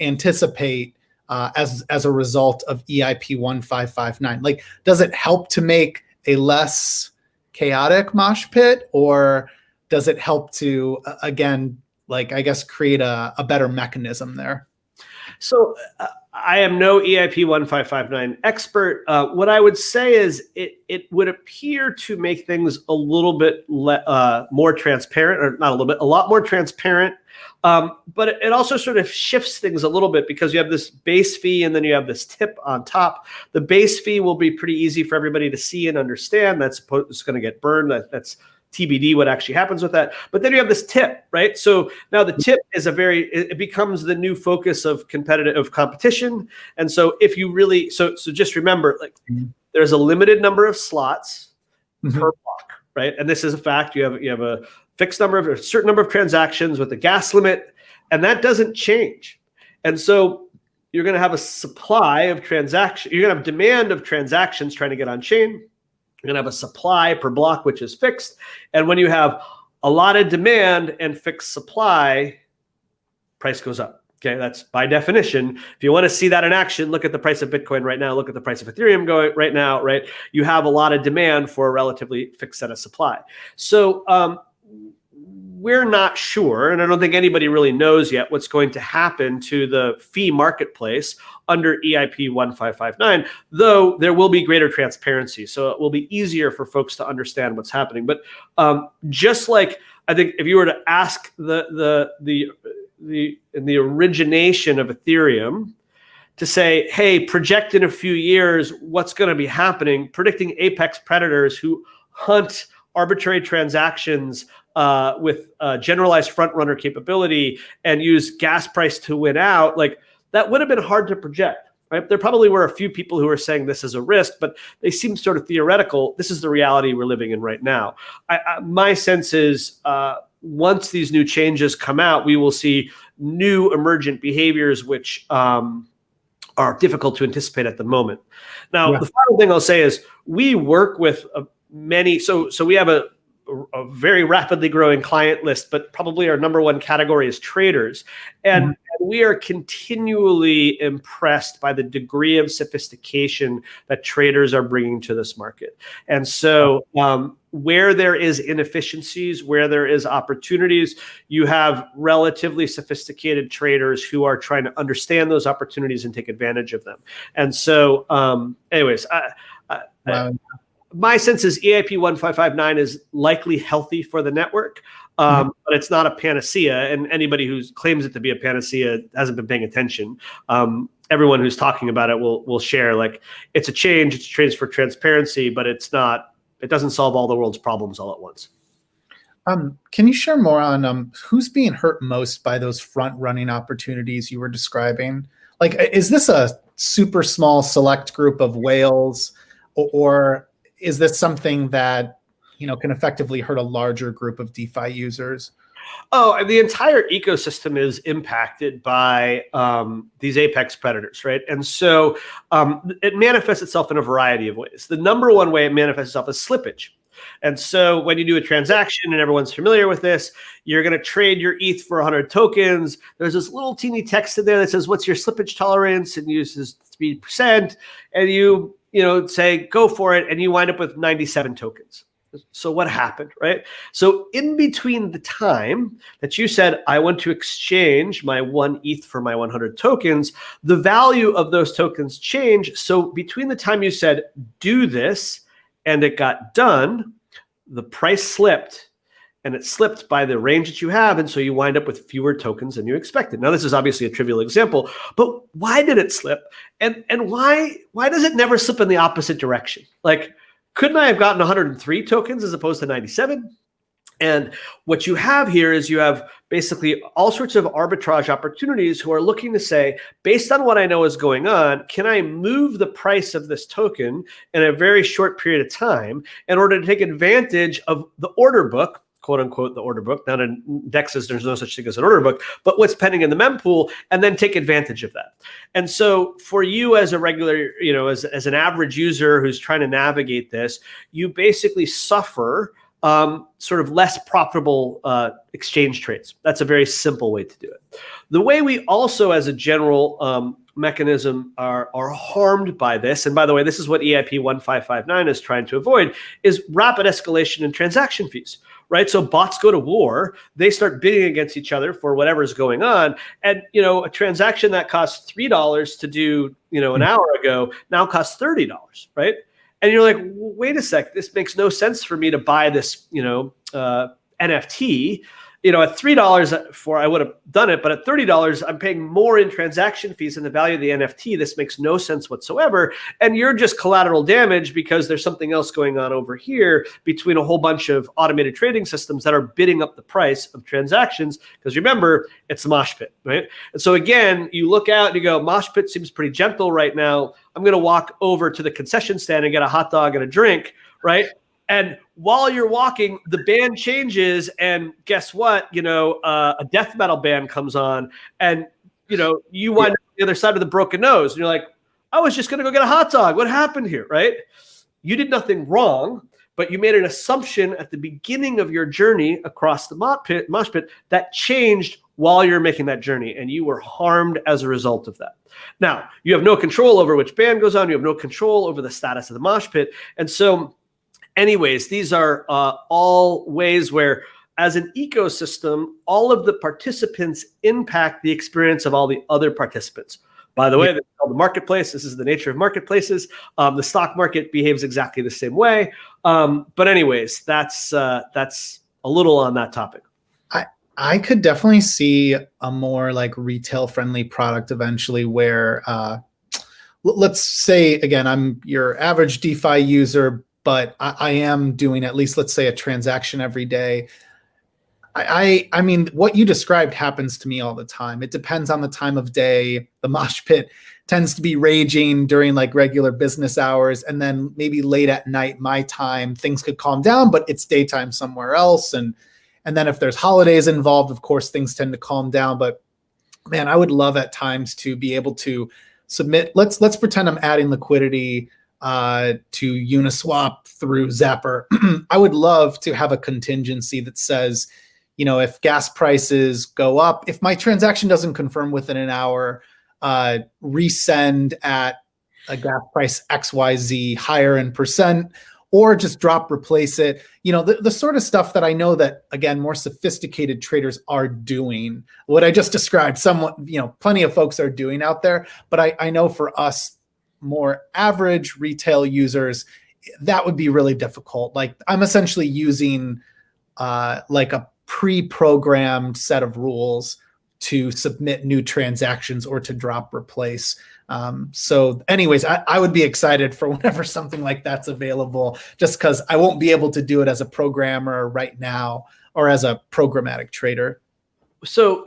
[SPEAKER 1] anticipate as a result of EIP 1559? Like, does it help to make a less chaotic mosh pit, or does it help to, again, like, I guess, create a better mechanism there?
[SPEAKER 2] So I am no EIP 1559 expert. What I would say is it would appear to make things a little bit more transparent, or not a little bit, a lot more transparent. But it also sort of shifts things a little bit because you have this base fee and then you have this tip on top. The base fee will be pretty easy for everybody to see and understand. It's going to get burned. That's TBD what actually happens with that. But then you have this tip, right? So now the tip is it becomes the new focus of competition. And so if you really, so just remember, like there's a limited number of slots per block, right? And this is a fact. You have a fixed number of a certain number of transactions with a gas limit, and that doesn't change. And so you're going to have a supply of transactions. You're going to have demand of transactions trying to get on chain. You're going to have a supply per block, which is fixed. And when you have a lot of demand and fixed supply, price goes up. Okay, that's by definition. If you want to see that in action, look at the price of Bitcoin right now. Look at the price of Ethereum going right now, right? You have a lot of demand for a relatively fixed set of supply. So we're not sure, and I don't think anybody really knows yet what's going to happen to the fee marketplace under EIP 1559, though there will be greater transparency. So it will be easier for folks to understand what's happening. But just like I think if you were to ask the origination of Ethereum to say, hey, project in a few years what's going to be happening, predicting apex predators who hunt arbitrary transactions with generalized front runner capability and use gas price to win out, like that would have been hard to project, right? There probably were a few people who were saying this is a risk, but they seem sort of theoretical. This is the reality we're living in right now. My sense is once these new changes come out, we will see new emergent behaviors which are difficult to anticipate at the moment. Now, the final thing I'll say is we work with many, so we have a very rapidly growing client list, but probably our number one category is traders. And we are continually impressed by the degree of sophistication that traders are bringing to this market. And so where there is inefficiencies, where there is opportunities, you have relatively sophisticated traders who are trying to understand those opportunities and take advantage of them. And so anyways, my sense is EIP 1559 is likely healthy for the network, but it's not a panacea. And anybody who claims it to be a panacea hasn't been paying attention. Everyone who's talking about it will share like it's a change. It's a change for transparency, but it's not. It doesn't solve all the world's problems all at once.
[SPEAKER 1] Can you share more on who's being hurt most by those front-running opportunities you were describing? Like, is this a super small select group of whales, or is this something that can effectively hurt a larger group of DeFi users?
[SPEAKER 2] Oh, the entire ecosystem is impacted by these apex predators, right? And so it manifests itself in a variety of ways. The number one way it manifests itself is slippage. And so when you do a transaction, and everyone's familiar with this, you're going to trade your ETH for 100 tokens. There's this little teeny text in there that says, what's your slippage tolerance? And uses 3%. And you say, go for it. And you wind up with 97 tokens. So what happened, right? So in between the time that you said, I want to exchange my 1 ETH for my 100 tokens, the value of those tokens changed. So between the time you said, do this, and it got done, the price slipped and it slipped by the range that you have. And so you wind up with fewer tokens than you expected. Now, this is obviously a trivial example, but why did it slip? And why does it never slip in the opposite direction? Like, couldn't I have gotten 103 tokens as opposed to 97? And what you have here is you have basically all sorts of arbitrage opportunities who are looking to say, based on what I know is going on, can I move the price of this token in a very short period of time in order to take advantage of the order book, quote unquote, the order book. Not in DEXs, there's no such thing as an order book, but what's pending in the mempool, and then take advantage of that. And so for you as a regular, as an average user who's trying to navigate this, you basically suffer sort of less profitable exchange trades. That's a very simple way to do it. The way we also, as a general mechanism, are harmed by this, and by the way, this is what EIP 1559 is trying to avoid, is rapid escalation in transaction fees. Right, so bots go to war. They start bidding against each other for whatever is going on, and a transaction that costs $3 to do an hour ago now costs $30. Right, and you're like, wait a sec, this makes no sense for me to buy this NFT. At $3 for I would have done it, but at $30, I'm paying more in transaction fees than the value of the NFT. This makes no sense whatsoever. And you're just collateral damage because there's something else going on over here between a whole bunch of automated trading systems that are bidding up the price of transactions. Because remember, it's a mosh pit, right? And so again, you look out and you go, mosh pit seems pretty gentle right now. I'm going to walk over to the concession stand and get a hot dog and a drink, right? And while you're walking, the band changes, and guess what? A death metal band comes on, and you wind up on the other side of the broken nose, and you're like, I was just going to go get a hot dog. What happened here, right? You did nothing wrong, but you made an assumption at the beginning of your journey across the mosh pit that changed while you're making that journey, and you were harmed as a result of that. Now, you have no control over which band goes on. You have no control over the status of the mosh pit, and so. Anyways, these are all ways where, as an ecosystem, all of the participants impact the experience of all the other participants. By the way, that's called the marketplace. This is the nature of marketplaces. The stock market behaves exactly the same way. But anyways, that's a little on that topic.
[SPEAKER 1] I could definitely see a more like retail-friendly product eventually where, let's say, again, I'm your average DeFi user, but I am doing at least, let's say, a transaction every day. I mean, what you described happens to me all the time. It depends on the time of day. The mosh pit tends to be raging during like regular business hours. And then maybe late at night, my time, things could calm down, but it's daytime somewhere else. And then if there's holidays involved, of course, things tend to calm down. But man, I would love at times to be able to submit. Let's pretend I'm adding liquidity to Uniswap through Zapper. I would love to have a contingency that says, if gas prices go up, if my transaction doesn't confirm within an hour, resend at a gas price XYZ higher in percent, or just replace it. The sort of stuff that I know that, again, more sophisticated traders are doing. What I just described, somewhat, plenty of folks are doing out there. But I know for us, more average retail users, that would be really difficult. Like, I'm essentially using like a pre-programmed set of rules to submit new transactions or to replace. So anyways, I would be excited for whenever something like that's available, just because I won't be able to do it as a programmer right now or as a programmatic trader.
[SPEAKER 2] So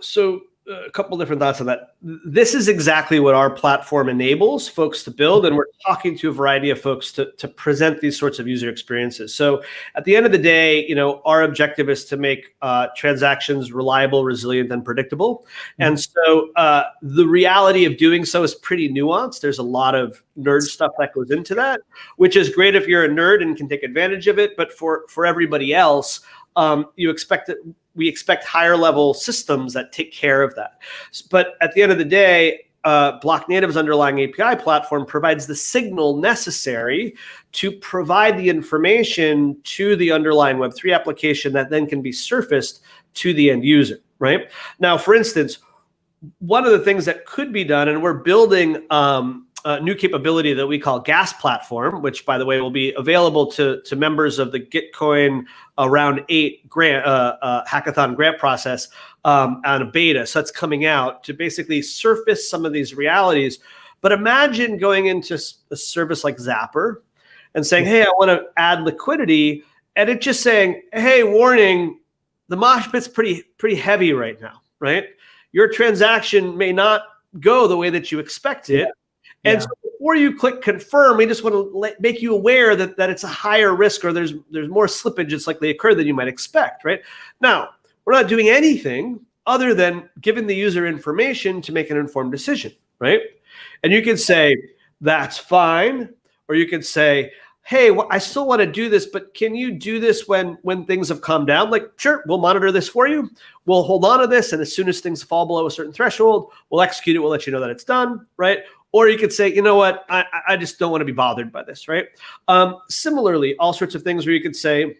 [SPEAKER 2] a couple different thoughts on that. This is exactly what our platform enables folks to build, and we're talking to a variety of folks to present these sorts of user experiences. So at the end of the day, our objective is to make transactions reliable, resilient, and predictable. And so the reality of doing so is pretty nuanced. There's a lot of nerd stuff that goes into that, which is great if you're a nerd and can take advantage of it. But for everybody else, we expect higher level systems that take care of that. But at the end of the day, BlockNative's underlying API platform provides the signal necessary to provide the information to the underlying Web3 application that then can be surfaced to the end user, right? Now, for instance, one of the things that could be done, and we're building new capability that we call Gas Platform, which, by the way, will be available to members of the Gitcoin Round 8 grant hackathon grant process on a beta. So that's coming out to basically surface some of these realities. But imagine going into a service like Zapper and saying, hey, I want to add liquidity, and it just saying, hey, warning, the mosh pit's pretty heavy right now, right? Your transaction may not go the way that you expect it. And so before you click confirm, we just want to make you aware that it's a higher risk, or there's more slippage that's likely occur than you might expect, right? Now, we're not doing anything other than giving the user information to make an informed decision, right? And you can say, that's fine. Or you can say, hey, well, I still want to do this, but can you do this when things have calmed down? Like, sure, we'll monitor this for you. We'll hold on to this. And as soon as things fall below a certain threshold, we'll execute it. We'll let you know that it's done, right? Or you could say, you know what, I just don't want to be bothered by this, right? Similarly, all sorts of things where you could say,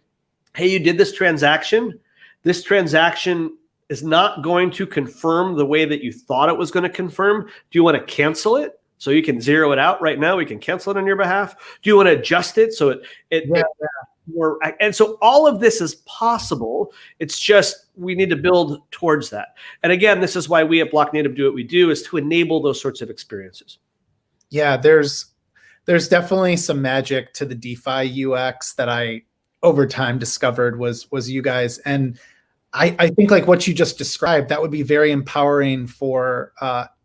[SPEAKER 2] hey, you did this transaction. This transaction is not going to confirm the way that you thought it was going to confirm. Do you want to cancel it? So you can zero it out right now. We can cancel it on your behalf. Do you want to adjust it so and so all of this is possible. It's just we need to build towards that. And again, this is why we at BlockNative do what we do, is to enable those sorts of experiences.
[SPEAKER 1] Yeah, there's definitely some magic to the DeFi UX that I over time discovered was you guys. And I think like what you just described, that would be very empowering for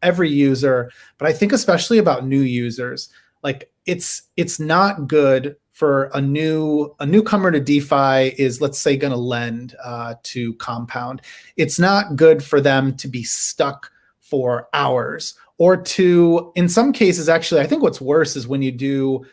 [SPEAKER 1] every user, but I think especially about new users. Like it's not good for a newcomer to DeFi is, let's say, going to lend to Compound. It's not good for them to be stuck for hours, or to, in some cases, actually, I think what's worse is when you do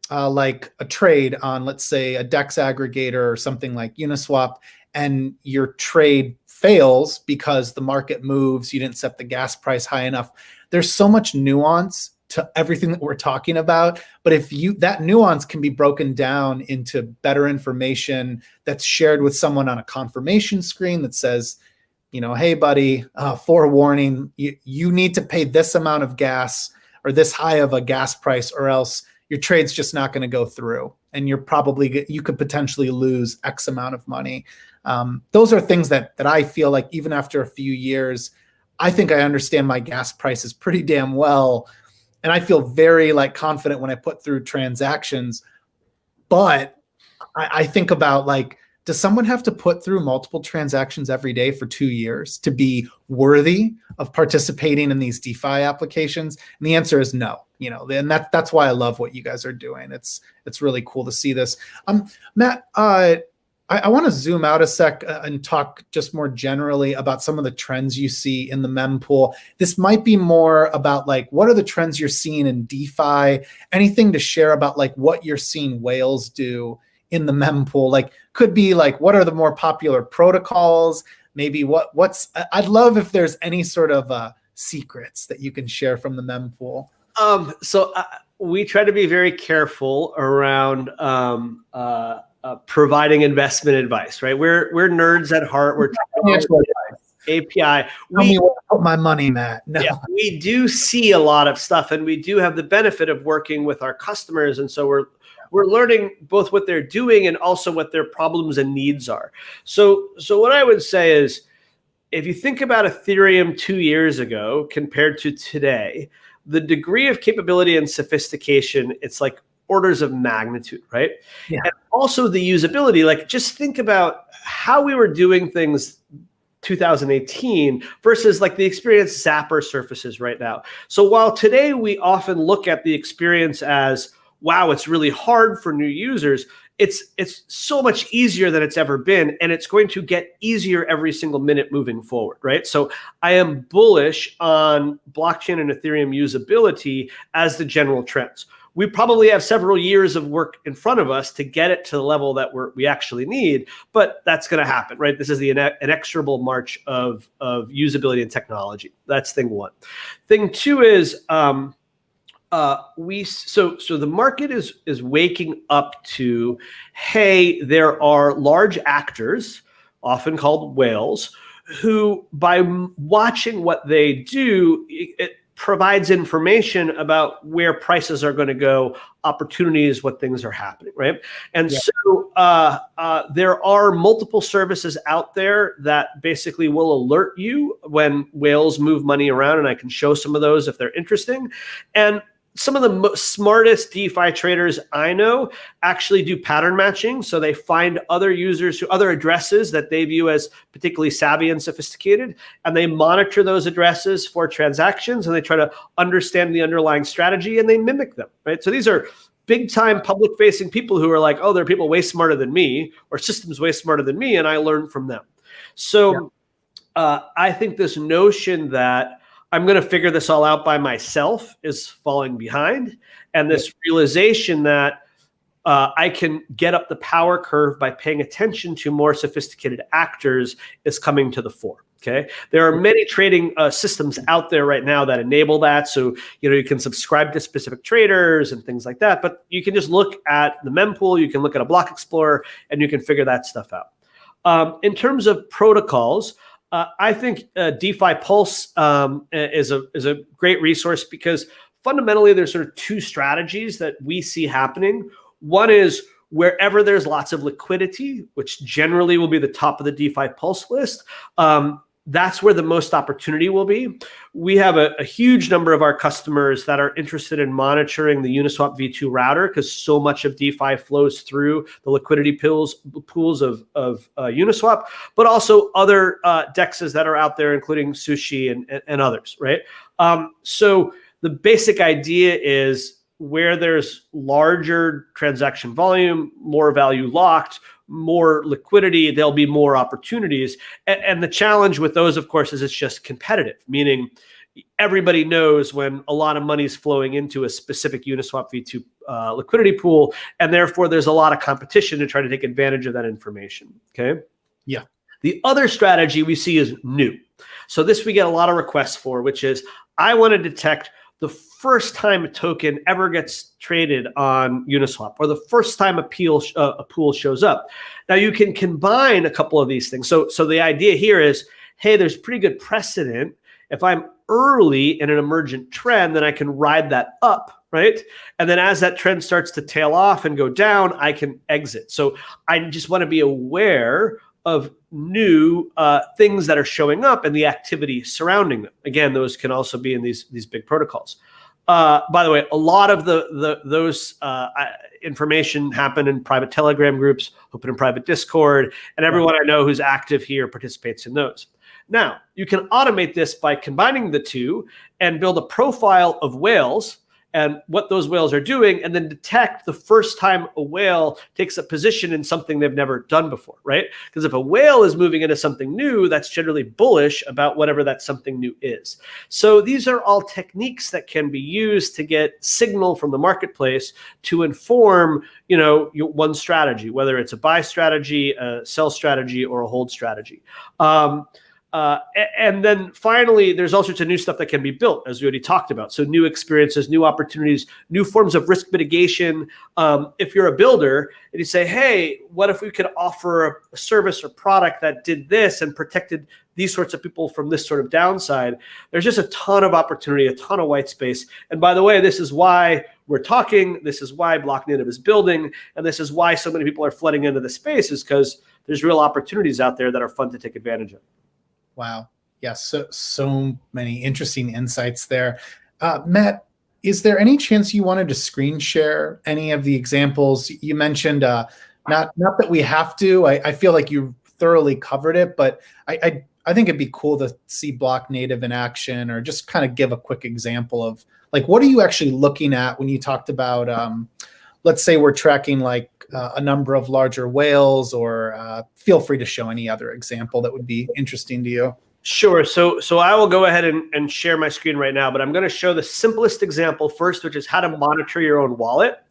[SPEAKER 1] like a trade on, let's say, a DEX aggregator or something like Uniswap, and your trade fails because the market moves, you didn't set the gas price high enough. There's so much nuance to everything that we're talking about. But if that nuance can be broken down into better information that's shared with someone on a confirmation screen that says, you know, hey, buddy, forewarning, you need to pay this amount of gas or this high of a gas price, or else your trade's just not going to go through. And you could potentially lose X amount of money. Those are things that I feel like even after a few years, I think I understand my gas prices pretty damn well. And I feel very like confident when I put through transactions. But I think about like, does someone have to put through multiple transactions every day for 2 years to be worthy of participating in these DeFi applications? And the answer is no. You know, and that's why I love what you guys are doing. It's really cool to see this. Matt, I want to zoom out a sec and talk just more generally about some of the trends you see in the mempool. This might be more about like, what are the trends you're seeing in DeFi? Anything to share about like what you're seeing whales do in the mempool? Like, could be like, what are the more popular protocols? Maybe I'd love if there's any sort of secrets that you can share from the mempool.
[SPEAKER 2] So we try to be very careful around providing investment advice, right? We're nerds at heart. We're API.
[SPEAKER 1] Tell me where to put my money, Matt. No.
[SPEAKER 2] Yeah, we do see a lot of stuff, and we do have the benefit of working with our customers, and so we're learning both what they're doing and also what their problems and needs are. So what I would say is, if you think about Ethereum 2 years ago compared to today, the degree of capability and sophistication, it's like orders of magnitude, right? Yeah. And also the usability, like just think about how we were doing things 2018 versus like the experience Zapper surfaces right now. So while today we often look at the experience as, wow, it's really hard for new users, it's so much easier than it's ever been, and it's going to get easier every single minute moving forward, right? So I am bullish on blockchain and Ethereum usability as the general trends. We probably have several years of work in front of us to get it to the level that we actually need, but that's going to happen, right? This is the inexorable march of usability and technology. That's thing one. Thing two is so the market is waking up to, hey, there are large actors, often called whales, who by watching what they do, it provides information about where prices are going to go, opportunities, what things are happening, right? And so there are multiple services out there that basically will alert you when whales move money around, and I can show some of those if they're interesting. And some of the smartest DeFi traders I know actually do pattern matching. So they find other users, other addresses that they view as particularly savvy and sophisticated, and they monitor those addresses for transactions, and they try to understand the underlying strategy, and they mimic them, right? So these are big time public facing people who are like, oh, there are people way smarter than me, or systems way smarter than me, and I learn from them. So I think this notion that I'm going to figure this all out by myself is falling behind. And this realization that I can get up the power curve by paying attention to more sophisticated actors is coming to the fore. Okay. There are many trading systems out there right now that enable that. So, you can subscribe to specific traders and things like that, but you can just look at the mempool, you can look at a block explorer, and you can figure that stuff out. In terms of protocols, I think DeFi Pulse is a great resource because fundamentally there's sort of two strategies that we see happening. One is wherever there's lots of liquidity, which generally will be the top of the DeFi Pulse list. That's where the most opportunity will be. We have a huge number of our customers that are interested in monitoring the Uniswap V2 router because so much of DeFi flows through the liquidity pools of Uniswap, but also other DEXs that are out there, including Sushi and others, right? So the basic idea is where there's larger transaction volume, more value locked, more liquidity, there'll be more opportunities. And the challenge with those, of course, is it's just competitive, meaning everybody knows when a lot of money is flowing into a specific Uniswap V2 liquidity pool, and therefore there's a lot of competition to try to take advantage of that information, okay?
[SPEAKER 1] Yeah.
[SPEAKER 2] The other strategy we see is new. So this we get a lot of requests for, which is I want to detect the first time a token ever gets traded on Uniswap, or the first time a pool shows up. Now you can combine a couple of these things. So the idea here is, hey, there's pretty good precedent. If I'm early in an emergent trend, then I can ride that up, right? And then as that trend starts to tail off and go down, I can exit. So I just want to be aware of new things that are showing up and the activity surrounding them. Again, those can also be in these big protocols. By the way, a lot of those information happen in private Telegram groups, open in private Discord, and everyone I know who's active here participates in those. Now, you can automate this by combining the two and build a profile of whales and what those whales are doing, and then detect the first time a whale takes a position in something they've never done before, right? Because if a whale is moving into something new, that's generally bullish about whatever that something new is. So these are all techniques that can be used to get signal from the marketplace to inform, one strategy, whether it's a buy strategy, a sell strategy, or a hold strategy. And then finally, there's all sorts of new stuff that can be built, as we already talked about. So new experiences, new opportunities, new forms of risk mitigation. If you're a builder and you say, hey, what if we could offer a service or product that did this and protected these sorts of people from this sort of downside? There's just a ton of opportunity, a ton of white space. And by the way, this is why we're talking. This is why BlockNative is building. And this is why so many people are flooding into the space, is because there's real opportunities out there that are fun to take advantage of.
[SPEAKER 1] Wow. Yes. So many interesting insights there. Matt, is there any chance you wanted to screen share any of the examples you mentioned? Not that we have to. I feel like you thoroughly covered it, but I think it'd be cool to see BlockNative in action, or just kind of give a quick example of like, what are you actually looking at when you talked about, let's say we're tracking like a number of larger whales, or feel free to show any other example that would be interesting to you.
[SPEAKER 2] Sure. So I will go ahead and share my screen right now, but I'm going to show the simplest example first, which is how to monitor your own wallet.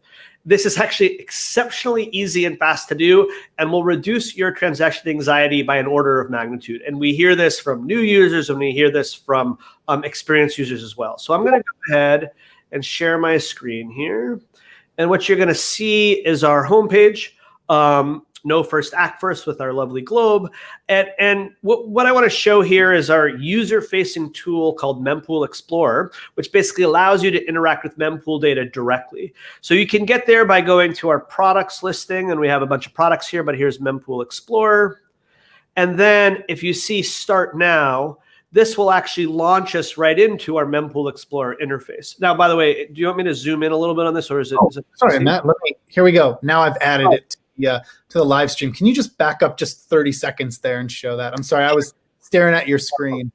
[SPEAKER 2] This is actually exceptionally easy and fast to do, and will reduce your transaction anxiety by an order of magnitude. And we hear this from new users, and we hear this from experienced users as well. So I'm going to go ahead and share my screen here. And what you're going to see is our homepage. know first, act first with our lovely globe. And what I want to show here is our user-facing tool called Mempool Explorer, which basically allows you to interact with mempool data directly. So you can get there by going to our products listing, and we have a bunch of products here, but here's Mempool Explorer. And then if you see Start Now, this will actually launch us right into our Mempool Explorer interface. Now, by the way, do you want me to zoom in a little bit on this, or is it?
[SPEAKER 1] Sorry, Matt. Here we go. Now I've added it to the live stream. Can you just back up just 30 seconds there and show that? I'm sorry, I was staring at your screen.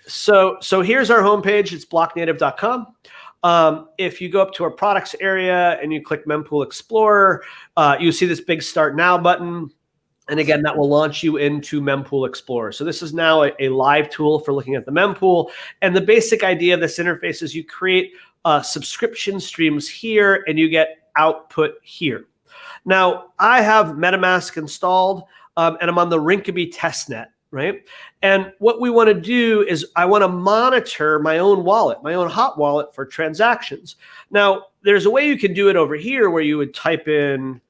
[SPEAKER 2] So here's our homepage. It's blocknative.com. If you go up to our products area and you click Mempool Explorer, you see this big Start Now button. And again, that will launch you into Mempool Explorer. So this is now a live tool for looking at the mempool. And the basic idea of this interface is you create subscription streams here and you get output here. Now, I have MetaMask installed and I'm on the Rinkeby testnet, right? And what we want to do is I want to monitor my own wallet, my own hot wallet for transactions. Now, there's a way you can do it over here where you would type in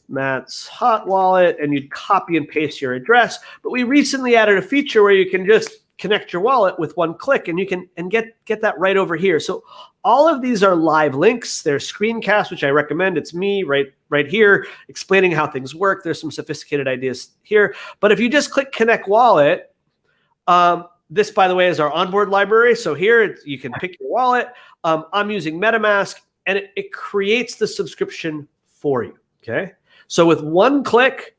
[SPEAKER 2] Matt's hot wallet and you'd copy and paste your address. But we recently added a feature where you can just connect your wallet with one click and you can get that right over here. So all of these are live links. They're screencasts, which I recommend. It's me right here explaining how things work. There's some sophisticated ideas here. But if you just click Connect Wallet, this, by the way, is our onboard library. So here you can pick your wallet. I'm using MetaMask and it creates the subscription for you, okay? So with one click,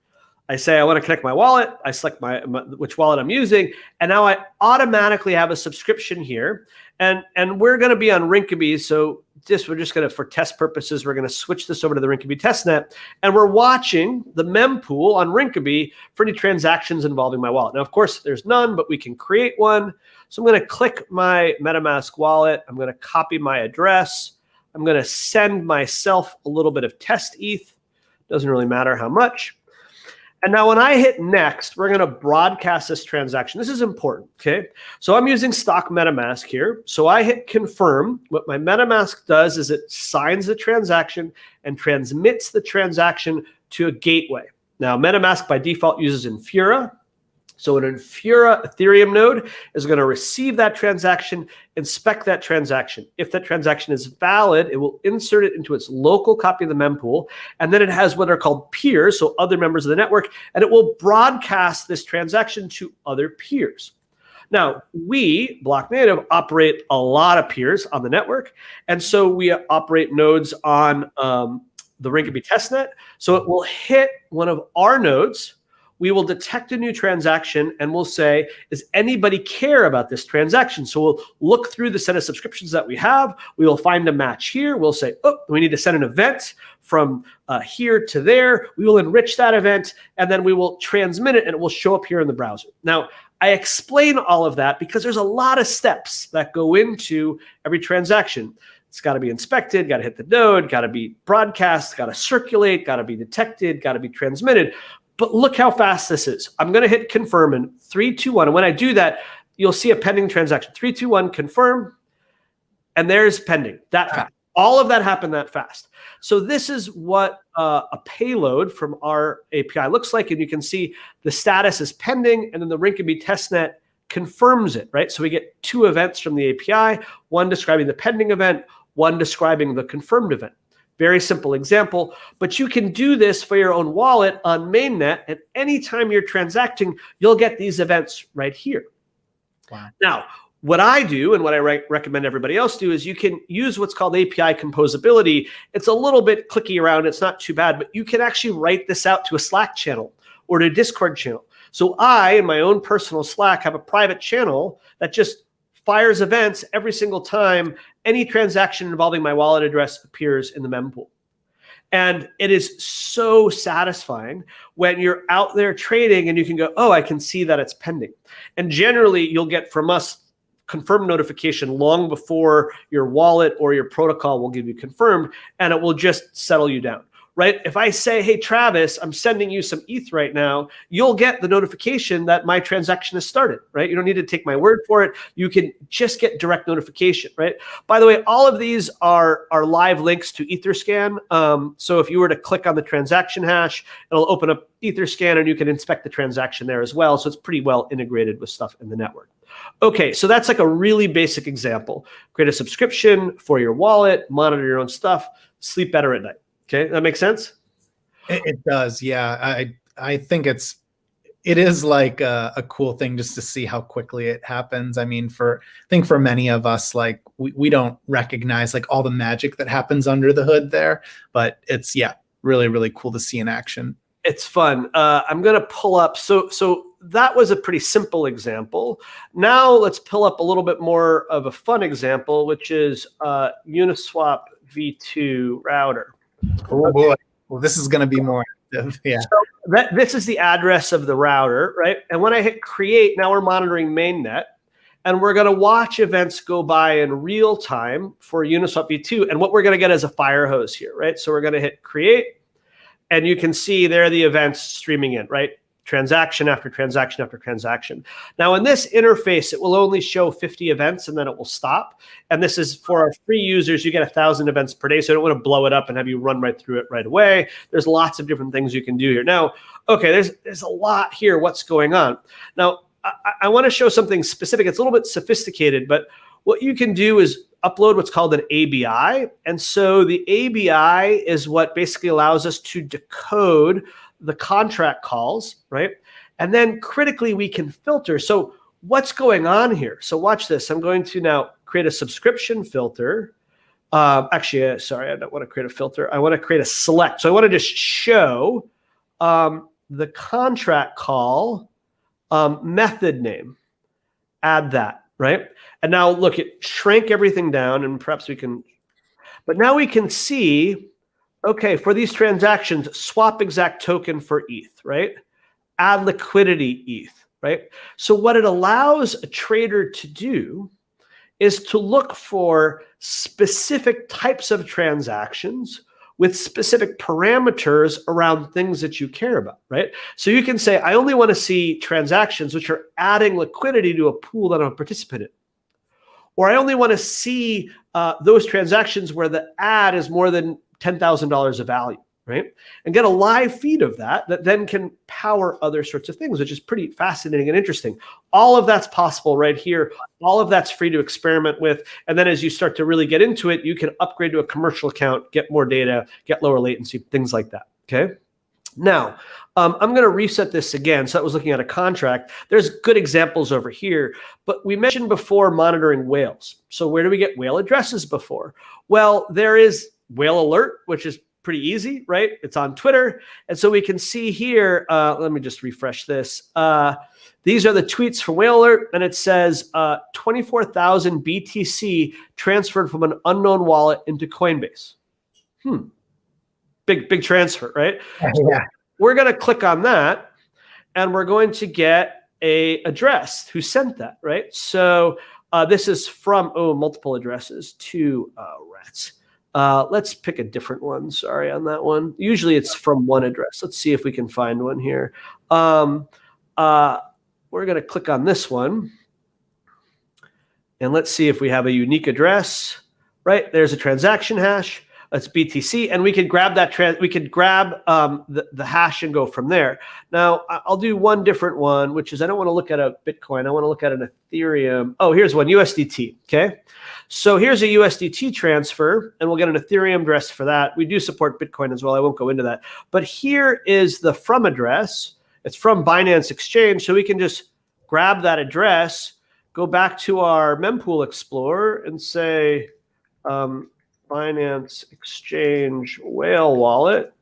[SPEAKER 2] I say I want to connect my wallet. I select which wallet I'm using, and now I automatically have a subscription here. And we're going to be on Rinkeby, so we're just going to, for test purposes, we're going to switch this over to the Rinkeby testnet, and we're watching the mempool on Rinkeby for any transactions involving my wallet. Now, of course, there's none, but we can create one. So I'm going to click my MetaMask wallet. I'm going to copy my address. I'm going to send myself a little bit of test ETH. Doesn't really matter how much. And now when I hit next, we're going to broadcast this transaction. This is important, okay? So I'm using stock MetaMask here. So I hit confirm. What my MetaMask does is it signs the transaction and transmits the transaction to a gateway. Now, MetaMask by default uses Infura. So an Infura Ethereum node is going to receive that transaction, inspect that transaction. If that transaction is valid, it will insert it into its local copy of the mempool, and then it has what are called peers, so other members of the network, and it will broadcast this transaction to other peers. Now, we, BlockNative, operate a lot of peers on the network, and so we operate nodes on the Rinkeby testnet. So it will hit one of our nodes. We will detect a new transaction and we'll say, does anybody care about this transaction? So we'll look through the set of subscriptions that we have. We will find a match here. We'll say, oh, we need to send an event from here to there. We will enrich that event and then we will transmit it and it will show up here in the browser. Now, I explain all of that because there's a lot of steps that go into every transaction. It's got to be inspected, got to hit the node, got to be broadcast, got to circulate, got to be detected, got to be transmitted. But look how fast this is. I'm going to hit confirm in 3, 2, 1. And when I do that, you'll see a pending transaction. 3, 2, 1, confirm. And there's pending that fast. All of that happened that fast. So this is what a payload from our API looks like. And you can see the status is pending. And then the Rinkeby testnet confirms it, right? So we get 2 events from the API, one describing the pending event, one describing the confirmed event. Very simple example, but you can do this for your own wallet on mainnet, and anytime you're transacting, you'll get these events right here.
[SPEAKER 1] Wow.
[SPEAKER 2] Now, what I do and what I recommend everybody else do is you can use what's called API composability. It's a little bit clicky around. It's not too bad, but you can actually write this out to a Slack channel or to a Discord channel. So I, in my own personal Slack, have a private channel that just fires events every single time any transaction involving my wallet address appears in the mempool. And it is so satisfying when you're out there trading and you can go, oh, I can see that it's pending. And generally, you'll get from us confirm notification long before your wallet or your protocol will give you confirmed, and it will just settle you down. right? If I say, hey, Travis, I'm sending you some ETH right now, you'll get the notification that my transaction has started, right? You don't need to take my word for it. You can just get direct notification, right? By the way, all of these are live links to Etherscan. So if you were to click on the transaction hash, it'll open up Etherscan and you can inspect the transaction there as well. So it's pretty well integrated with stuff in the network. Okay, so that's like a really basic example. Create a subscription for your wallet, monitor your own stuff, sleep better at night. Okay, that makes sense?
[SPEAKER 1] It does, yeah. I think it is like a cool thing just to see how quickly it happens. I mean, I think for many of us, like we don't recognize like all the magic that happens under the hood there, but it's really, really cool to see in action.
[SPEAKER 2] It's fun. I'm gonna pull up. So that was a pretty simple example. Now let's pull up a little bit more of a fun example, which is Uniswap v2 router.
[SPEAKER 1] Oh boy. Well, this is going to be more active. Yeah.
[SPEAKER 2] So this is the address of the router, right? And when I hit create, now we're monitoring mainnet, and we're going to watch events go by in real time for Uniswap v2. And what we're going to get is a fire hose here, right? So we're going to hit create, and you can see there are the events streaming in, right? Transaction after transaction after transaction. Now in this interface, it will only show 50 events and then it will stop. And this is for our free users, you get 1,000 events per day. So I don't want to blow it up and have you run right through it right away. There's lots of different things you can do here. Now, okay, there's a lot here. What's going on? Now, I want to show something specific. It's a little bit sophisticated, but what you can do is upload what's called an ABI. And so the ABI is what basically allows us to decode the contract calls, right? And then critically, we can filter. So what's going on here? So watch this. I'm going to now create a subscription filter. Actually, sorry, I don't want to create a filter. I want to create a select. So I want to just show the contract call method name. Add that, right? And now look, it shrank everything down, and perhaps we can, but now we can see, okay, for these transactions, swap exact token for ETH, right? Add liquidity ETH, right? So what it allows a trader to do is to look for specific types of transactions with specific parameters around things that you care about, right? So you can say, I only want to see transactions which are adding liquidity to a pool that I'm a participant in. Or I only want to see those transactions where the add is more than $10,000 of value, right? And get a live feed of that then can power other sorts of things, which is pretty fascinating and interesting. All of that's possible right here. All of that's free to experiment with. And then as you start to really get into it, you can upgrade to a commercial account, get more data, get lower latency, things like that, okay? Now, I'm going to reset this again. So that was looking at a contract. There's good examples over here, but we mentioned before monitoring whales. So where do we get whale addresses before? Well, there is Whale Alert, which is pretty easy, right? It's on Twitter. And so we can see here, let me just refresh this. These are the tweets from Whale Alert, and it says 24,000 BTC transferred from an unknown wallet into Coinbase. Big transfer, right?
[SPEAKER 1] Yeah.
[SPEAKER 2] So we're going to click on that, and we're going to get a address who sent that, right? So this is from, multiple addresses to rats. Let's pick a different one. Sorry on that one. Usually it's from one address. Let's see if we can find one here. We're going to click on this one. And let's see if we have a unique address. Right, there's a transaction hash. That's BTC, and we could grab that. We could grab the hash and go from there. Now I'll do one different one, which is I don't want to look at a Bitcoin. I want to look at an Ethereum. Oh, here's one, USDT. Okay, so here's a USDT transfer, and we'll get an Ethereum address for that. We do support Bitcoin as well. I won't go into that. But here is the from address. It's from Binance Exchange, so we can just grab that address, go back to our mempool explorer, and say. Binance Exchange Whale Wallet.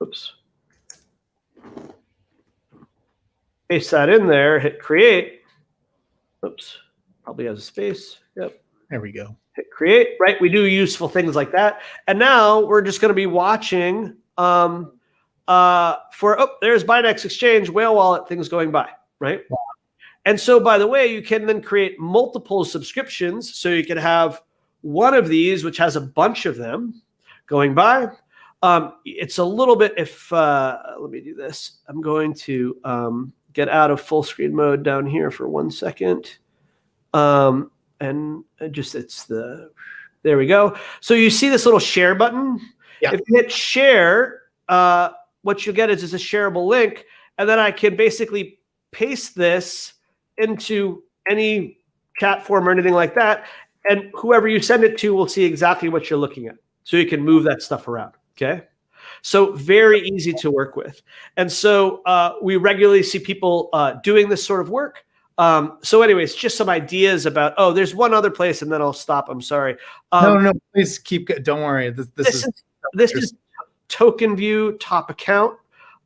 [SPEAKER 2] Oops. Paste that in there, hit create. Oops, probably has a space. Yep.
[SPEAKER 1] There we go.
[SPEAKER 2] Hit create, right? We do useful things like that. And now we're just going to be watching there's Binance Exchange Whale Wallet things going by, right? Wow. And so, by the way, you can then create multiple subscriptions. So you can have one of these, which has a bunch of them going by. It's a little bit, let me do this. I'm going to get out of full screen mode down here for 1 second. And there we go. So you see this little share button?
[SPEAKER 1] Yeah.
[SPEAKER 2] If you hit share, what you get is a shareable link. And then I can basically paste this into any chat form or anything like that. And whoever you send it to will see exactly what you're looking at. So you can move that stuff around, okay? So very easy to work with. And so we regularly see people doing this sort of work. So anyways, just some ideas about, there's one other place and then I'll stop. I'm sorry.
[SPEAKER 1] No, please keep, don't worry. This
[SPEAKER 2] is token view top account.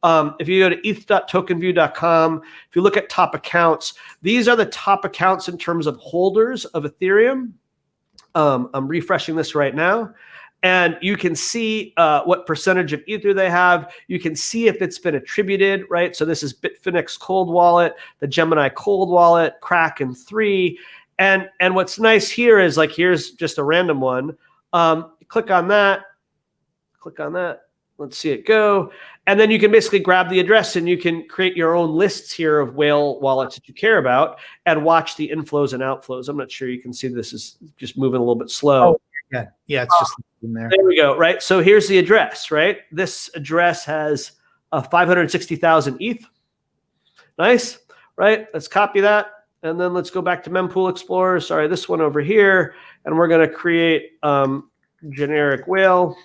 [SPEAKER 2] If you go to eth.tokenview.com, if you look at top accounts, these are the top accounts in terms of holders of Ethereum. I'm refreshing this right now. And you can see what percentage of Ether they have. You can see if it's been attributed, right? So this is Bitfinex Cold Wallet, the Gemini Cold Wallet, Kraken 3. And what's nice here is, like, here's just a random one. Click on that. Let's see it go. And then you can basically grab the address and you can create your own lists here of whale wallets that you care about and watch the inflows and outflows. I'm not sure you can see this is just moving a little bit slow.
[SPEAKER 1] Yeah, it's just in there.
[SPEAKER 2] There we go, right? So here's the address, right? This address has 560,000 ETH. Nice, right? Let's copy that. And then let's go back to Mempool Explorer. Sorry, this one over here. And we're going to create generic whale.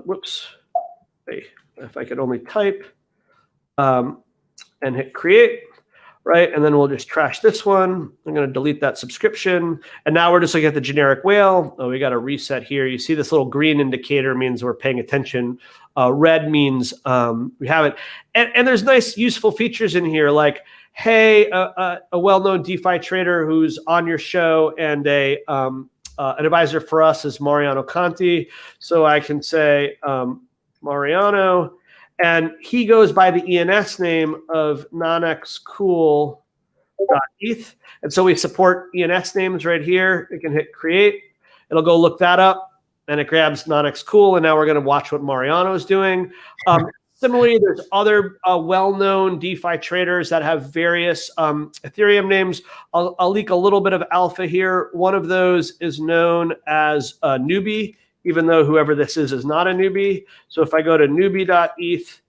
[SPEAKER 2] Whoops. Hey, if I could only type and hit create. Right, and then we'll just trash this one. I'm going to delete that subscription. And now we're just looking at the generic whale. We got a reset here. You see this little green indicator means we're paying attention. Red means we haven't. And there's nice, useful features in here, like, hey, a well-known DeFi trader who's on your show and an advisor for us is Mariano Conti. So I can say Mariano. And he goes by the ENS name of nonexcool.eth. And so we support ENS names right here. We can hit create. It'll go look that up, and it grabs nonexcool. And now we're going to watch what Mariano is doing. Similarly, there's other well-known DeFi traders that have various Ethereum names. I'll leak a little bit of alpha here. One of those is known as Newbie, even though whoever this is not a newbie. So if I go to newbie.eth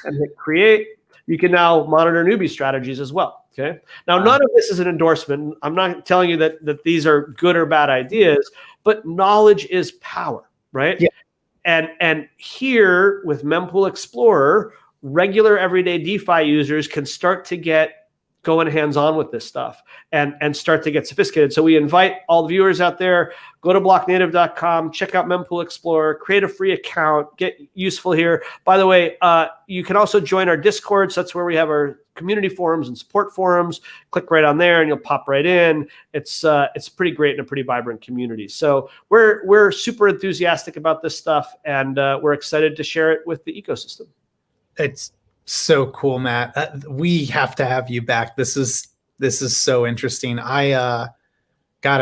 [SPEAKER 2] and hit create, you can now monitor newbie strategies as well, okay? Now, none of this is an endorsement. I'm not telling you that these are good or bad ideas, but knowledge is power, right? Yeah. And here with Mempool Explorer, regular everyday DeFi users can start to get going hands-on with this stuff and start to get sophisticated. So we invite all the viewers out there, go to blocknative.com, check out Mempool Explorer, create a free account, get useful here. By the way, you can also join our Discord. So that's where we have our community forums and support forums. Click right on there and you'll pop right in. It's pretty great and a pretty vibrant community. So we're super enthusiastic about this stuff, and we're excited to share it with the ecosystem.
[SPEAKER 1] It's so cool, Matt. We have to have you back. This is so interesting. I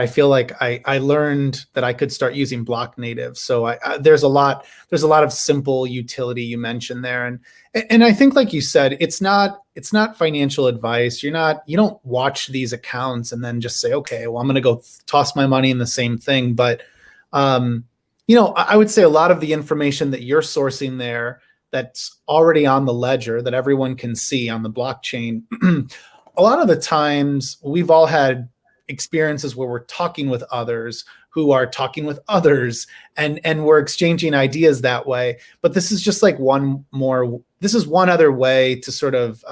[SPEAKER 1] feel like I learned that I could start using BlockNative. So there's a lot of simple utility you mentioned there, and I think, like you said, it's not financial advice. You don't watch these accounts and then just say, okay, well, I'm going to go toss my money in the same thing. But I would say a lot of the information that you're sourcing there, that's already on the ledger that everyone can see on the blockchain. A lot of the times we've all had experiences where we're talking with others who are talking with others, and we're exchanging ideas that way. But this is just like one other way to sort of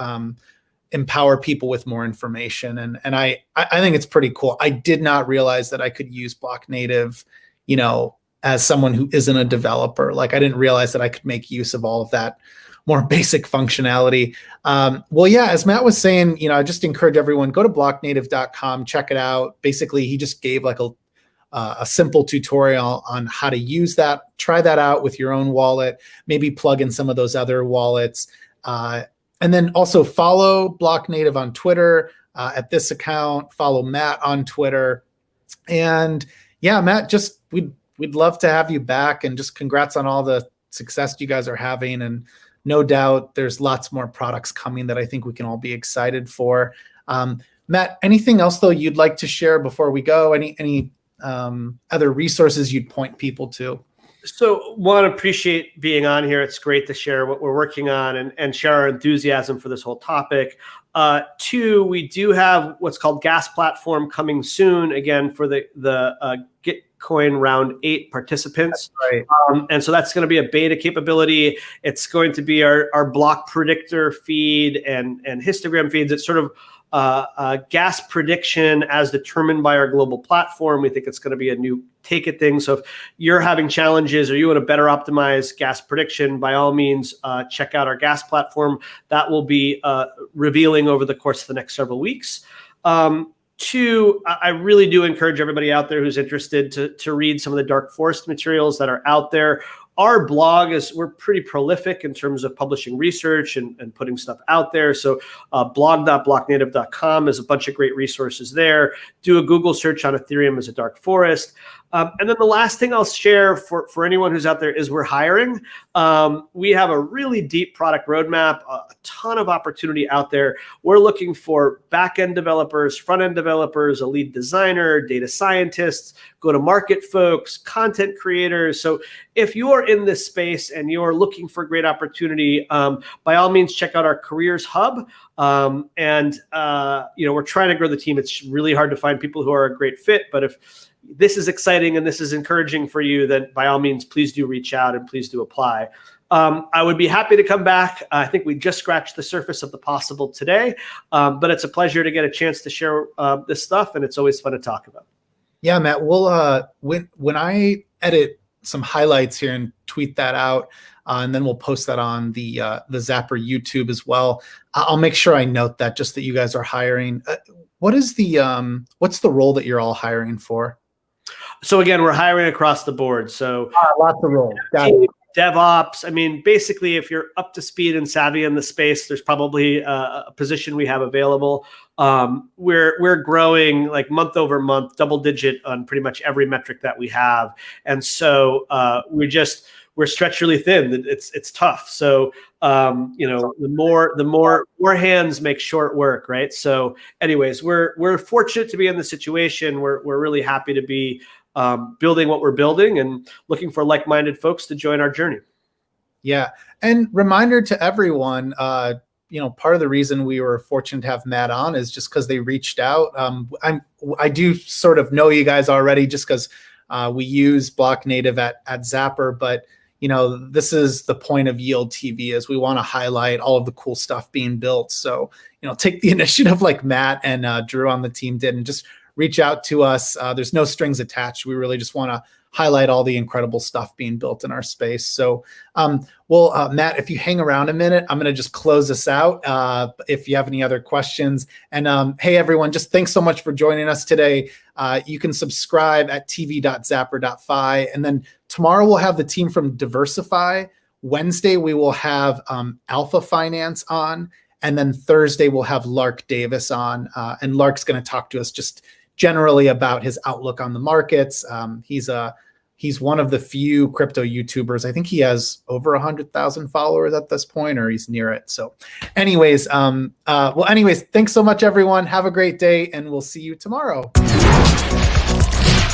[SPEAKER 1] empower people with more information. And I think it's pretty cool. I did not realize that I could use BlockNative, as someone who isn't a developer. Like, I didn't realize that I could make use of all of that more basic functionality. Well, yeah, as Matt was saying, I just encourage everyone, go to blocknative.com, check it out. Basically, he just gave like a simple tutorial on how to use that. Try that out with your own wallet, maybe plug in some of those other wallets. And then also follow BlockNative on Twitter at this account, follow Matt on Twitter. And yeah, Matt, we'd we'd love to have you back, and just congrats on all the success you guys are having. And no doubt there's lots more products coming that I think we can all be excited for. Matt, anything else though you'd like to share before we go? Any other resources you'd point people to?
[SPEAKER 2] So one, appreciate being on here. It's great to share what we're working on and share our enthusiasm for this whole topic. Two, we do have what's called Gas Platform coming soon, again, for the Gitcoin round 8 participants.
[SPEAKER 1] That's right.
[SPEAKER 2] And so that's going to be a beta capability. It's going to be our block predictor feed and histogram feeds. It's sort of gas prediction as determined by our global platform. We think it's going to be a new take at things. So if you're having challenges or you want to better optimize gas prediction, by all means, check out our gas platform. That will be revealing over the course of the next several weeks. Two, I really do encourage everybody out there who's interested to read some of the dark forest materials that are out there. Our blog we're pretty prolific in terms of publishing research and putting stuff out there. So blog.blocknative.com is a bunch of great resources there. Do a Google search on Ethereum as a dark forest. And then the last thing I'll share for anyone who's out there is we're hiring. We have a really deep product roadmap, a ton of opportunity out there. We're looking for back-end developers, front-end developers, a lead designer, data scientists, go-to-market folks, content creators. So if you are in this space and you're looking for great opportunity, by all means, check out our careers hub. We're trying to grow the team. It's really hard to find people who are a great fit, but if this is exciting and this is encouraging for you, then by all means, please do reach out and please do apply. I would be happy to come back. I think we just scratched the surface of the possible today, but it's a pleasure to get a chance to share this stuff, and it's always fun to talk about.
[SPEAKER 1] Yeah, Matt, we'll when I edit some highlights here and tweet that out, and then we'll post that on the Zapper YouTube as well. I'll make sure I note that, just that you guys are hiring. What's the role that you're all hiring for?
[SPEAKER 2] So again, we're hiring across the board. So
[SPEAKER 1] lots of roles.
[SPEAKER 2] DevOps. I mean, basically, if you're up to speed and savvy in the space, there's probably a position we have available. We're growing like month over month, double digit on pretty much every metric that we have, and so we're stretched really thin. It's tough. So the more hands make short work, right? So, anyways, we're fortunate to be in the situation. We're really happy to be building what we're building and looking for like-minded folks to join our journey.
[SPEAKER 1] Yeah, and reminder to everyone, part of the reason we were fortunate to have Matt on is just because they reached out. I do sort of know you guys already, just because we use BlockNative at Zapper, but this is the point of Yield TV, is we want to highlight all of the cool stuff being built. So, take the initiative like Matt and Drew on the team did, and just reach out to us. There's no strings attached. We really just want to highlight all the incredible stuff being built in our space. So, Matt, if you hang around a minute, I'm going to just close this out. If you have any other questions, and hey, everyone, just thanks so much for joining us today. You can subscribe at tv.zapper.fi. And then tomorrow we'll have the team from Diversify. Wednesday, we will have Alpha Finance on. And then Thursday, we'll have Lark Davis on. And Lark's going to talk to us just generally about his outlook on the markets. He's one of the few crypto YouTubers. I think he has over 100,000 followers at this point, or he's near it. So anyways, thanks so much, everyone. Have a great day, and we'll see you tomorrow.